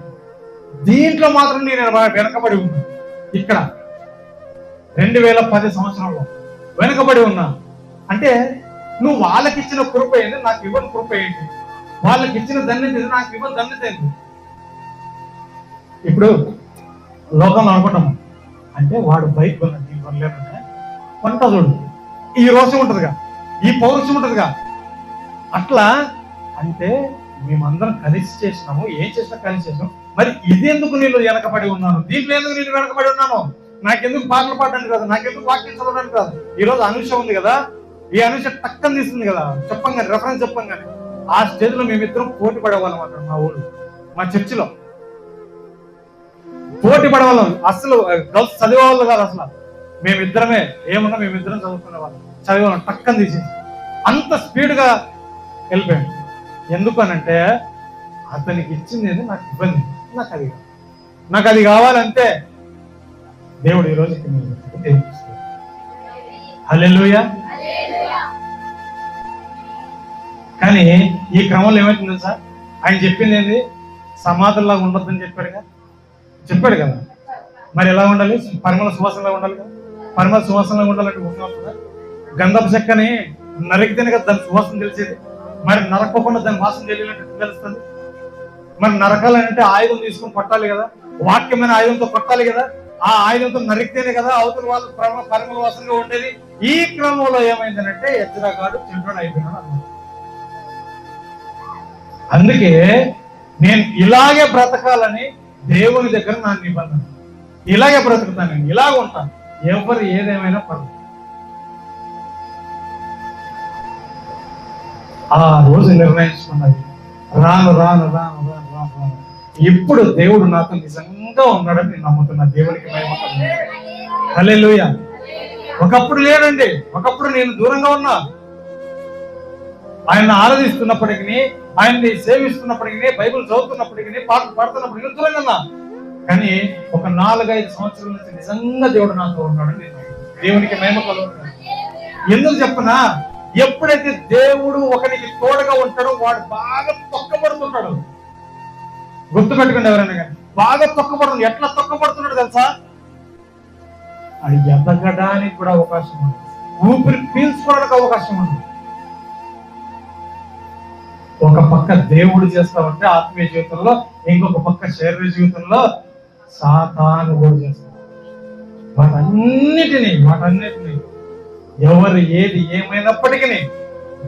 A: దీంట్లో మాత్రం నేను వెనకబడి ఉన్నా. ఇక్కడ 2010 సంవత్సరంలో వెనకబడి ఉన్నా. అంటే నువ్వు వాళ్ళకి ఇచ్చిన కృప ఏంటి, నాకు ఇవ్వని కృప ఏంటి? వాళ్ళకి ఇచ్చిన ధన్యత ఏంటి, నాకు ఇవ్వని ధన్యత ఏంటి? ఇప్పుడు లోకంలో అనుకుంటాము అంటే వాడు బైక్ కొన్నాడు, నేను కొనలేదంటే కొంట చూడు, ఈ రోషం ఉంటుందిగా, ఈ పౌరుషం ఉంటుందిగా. అట్లా అంటే మేమందరం కలిసి చేసినాము, ఏం చేసినా కలిసి చేసినాం. మరి ఇదెందుకు నేను వెనకబడి ఉన్నాను? దీంట్లో ఎందుకు నేను వెనకబడి ఉన్నాను? నాకెందుకు పాటలు పాడడానికి కాదు, నాకెందుకు వాక్యం చదవడానికి కాదు. ఈరోజు అనుష ఉంది కదా, ఈ అనుష టక్కని తీస్తుంది కదా, చెప్పంగానే రెఫరెన్స్ చెప్పంగానే ఆ స్టేజ్ లో మేమిద్దరం పోటీ పడేవాళ్ళం. అక్కడ మా ఊళ్ళు, మా చర్చిలో పోటీ పడేవాళ్ళం. అసలు గర్ల్స్ చదివేవాళ్ళు కాదు, అసలు మేమిద్దరమే ఏమన్నా మేమిద్దరం చదువుకునే వాళ్ళం. చదివేవాళ్ళం టక్కని తీసేసి అంత స్పీడ్ గా వెళ్ళిపోయాడు. ఎందుకు అనంటే అతనికి ఇచ్చింది నాకు ఇబ్బంది, నాకు అది కావాలంటే దేవుడు ఈ రోజు హల్లెలూయా. కానీ ఈ క్రమంలో ఏమైతుంది తెలుసా, ఆయన చెప్పింది ఏంది, సమాధుల్లాగా ఉండొద్దని చెప్పాడు కదా. మరి ఎలా ఉండాలి, పరిమళ సువాసనలా ఉండాలి కదా. పరిమళ సువాసనలా ఉండాలంటే ఉంటుందా? గంధపు చెక్కని నరికితేనే కదా దాని సువాసన తెలిసేది. మరి నరకకుండా దాని వాసన తెలియాలంటే తెలుస్తుంది. మరి నరకాలంటే ఆయుధం తీసుకుని కొట్టాలి కదా, వాక్యమైన ఆయుధంతో కొట్టాలి కదా. ఆ ఆయుధంతో నరికితేనే కదా అవతల వాళ్ళు పరిమళ వాసనగా ఉండేది. ఈ క్రమంలో ఏమైందనంటే ఎజ్రాగాడు చిల్డ్రన్ అయిపోయినాడు అన్నమాట. అందుకే నేను ఇలాగే బ్రతకాలని దేవుని దగ్గర నా నిబంధన. ఇలాగే బ్రతుకుతాను, నేను ఇలాగ ఉంటాను, ఎవరు ఏదేమైనా పర్లేదు. ఆ రోజు నిర్ణయించుకున్నది, రాను రాను రాను రాను రాను రాను ఇప్పుడు దేవుడు నాతో నిజంగా ఉన్నాడని నేను నమ్ముతున్నా. దేవునికి మహిమ కలుగును. హల్లెలూయా. ఒకప్పుడు లేదండి, ఒకప్పుడు నేను దూరంగా ఉన్నా. ఆయన ఆరాధిస్తున్నప్పటికీ, ఆయన్ని సేవిస్తున్నప్పటికీ, బైబిల్ చదువుతున్నప్పటికీ, పాటలు పాడుతున్నప్పటికీ దూరంగా ఉన్నా. కానీ ఒక 4-5 సంవత్సరాల నుంచి నిజంగా దేవుడు నాతో ఉన్నాడని నేను దేవునికి మహిమ కలుగును. ఎందుకు చెప్పనా, ఎప్పుడైతే దేవుడు ఒకరికి తోడుగా ఉంటాడో వాడు బాగా తొక్కబడుతుంటాడు. గుర్తుపెట్టుకోండి, ఎవరైనా కానీ బాగా తొక్కబడుతుంది. ఎట్లా తొక్కబడుతున్నాడు తెలుసా, అది ఎదగడానికి కూడా అవకాశం ఉంది, ఊపిరి పీల్చుకోవడానికి అవకాశం ఉంది. ఒక పక్క దేవుడు చేస్తామంటే ఆత్మీయ జీవితంలో, ఇంకొక పక్క శరీర జీవితంలో సాతాను కూడా చేస్తాడు. వాటన్నిటినీ ఎవరు ఏది ఏమైనప్పటికీ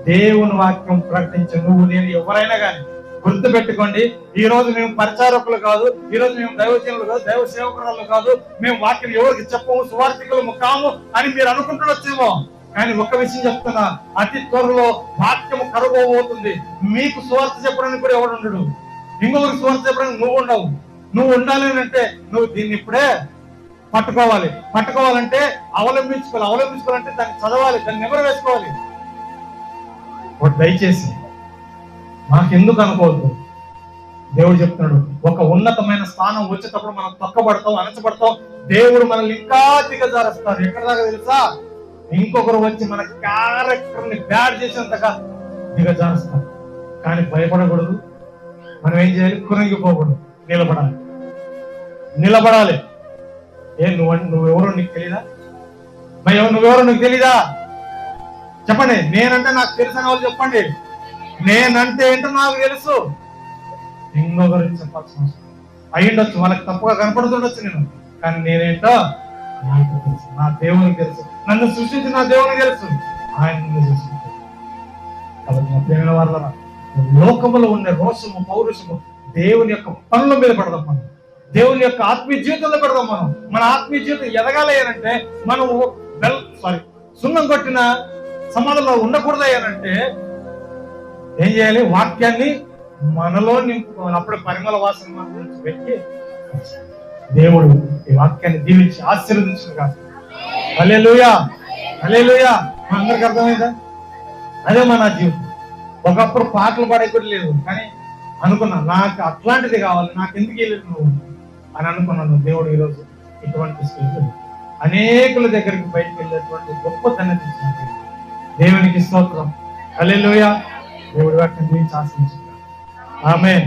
A: దేవుని వాక్యం ప్రకటించే నువ్వు నేను ఎవరైనా కానీ గుర్తు పెట్టుకోండి. ఈ రోజు మేము పరిచారకులు కాదు, ఈ రోజు మేము దైవజనులు కాదు, దైవ సేవకురాలు కాదు, మేము వాక్యం ఎవరికి చెప్పము, సువార్థికులము కాము అని మీరు అనుకుంటున్నచ్చేమో. కానీ ఒక విషయం చెప్తున్నా, అతి త్వరలో వాక్యము కరుగబోతుంది. మీకు సువార్త చెప్పడానికి కూడా ఎవడు ఉండడు, ఇంకొకరికి సువార్త చెప్పడానికి నువ్వు ఉండవు. నువ్వు ఉండాలి అంటే నువ్వు దీన్ని ఇప్పుడే పట్టుకోవాలంటే అవలంబించుకోవాలంటే దాన్ని చదవాలి, దాన్ని నెమరు వేసుకోవాలి. దయచేసి మాకెందుకు అనుకోవద్దు. దేవుడు చెప్తున్నాడు, ఒక ఉన్నతమైన స్థానం వచ్చేటప్పుడు మనం తొక్కబడతాం, అణచబడతాం. దేవుడు మనల్ని ఇంకా దిగజారుస్తాడు. ఎక్కడ దాకా తెలుసా, ఇంకొకరు వచ్చి మన క్యారెక్టర్ ని బ్యాడ్ చేసేంతగా దిగజారుస్తాడు. కానీ భయపడకూడదు. మనం ఏం చేయాలి, కురింగిపోకూడదు, నిలబడాలి. నువ్వెవరో నీకు తెలీదా? నువ్వెవరో నీకు తెలీదా? చెప్పండి. నేనంటే నాకు తెలుసని వాళ్ళు చెప్పండి. నేనంటే ఏంటో నాకు తెలుసు, ఇంకొకరికి చెప్పాల్సిన అవసరం అయ్యుండొచ్చు, వాళ్ళకి తప్పుగా కనపడుతుండొచ్చు నేను, కానీ నేనేంటో నాకు తెలుసు, నా దేవునికి తెలుసు, నన్ను సృష్టించి నా దేవునికి తెలుసు, ఆయన నిన్ను సృష్టించాడు. కాబట్టి నా ప్రియమైన వాళ్ళ లోకములో ఉండే రోషము, పౌరుషము దేవుని యొక్క పనుల మీద పెడదాం. మనం దేవుని యొక్క ఆత్మీయ జీవితంలో పెడదాం. మన ఆత్మీయ జీవితం ఎదగాలి అంటే మనం సున్నం కొట్టిన సమాధంలో ఉండకూడదు అంటే ఏం చేయాలి, వాక్యాన్ని మనలో నింపుకోవాలి. అప్పుడే పరిమళ వాసన మన గురించి పెట్టి దేవుడు ఈ వాక్యాన్ని దీవించి ఆశీర్వదించిన కాదు. హల్లెలూయా, హల్లెలూయా. అందరికి అర్థమైందా? అదే మన జీవితం. ఒకప్పుడు పాటలు పాడే కూడా లేదు, కానీ అనుకున్నా నాకు అట్లాంటిది కావాలి, నాకు ఎందుకు వెళ్ళలేదు నువ్వు అని అనుకున్నాను. దేవుడు ఈరోజు ఇటువంటి స్టేజ్ అనేకుల దగ్గరికి బయటకు వెళ్ళేటువంటి గొప్ప ధన్యత ఇచ్చినట్టు దేవునికి స్తోత్రం. హల్లెలూయా. దేవుడి వాక్యం దీవించి ఆశీర్వదించుకుంటాం. ఆమేన్.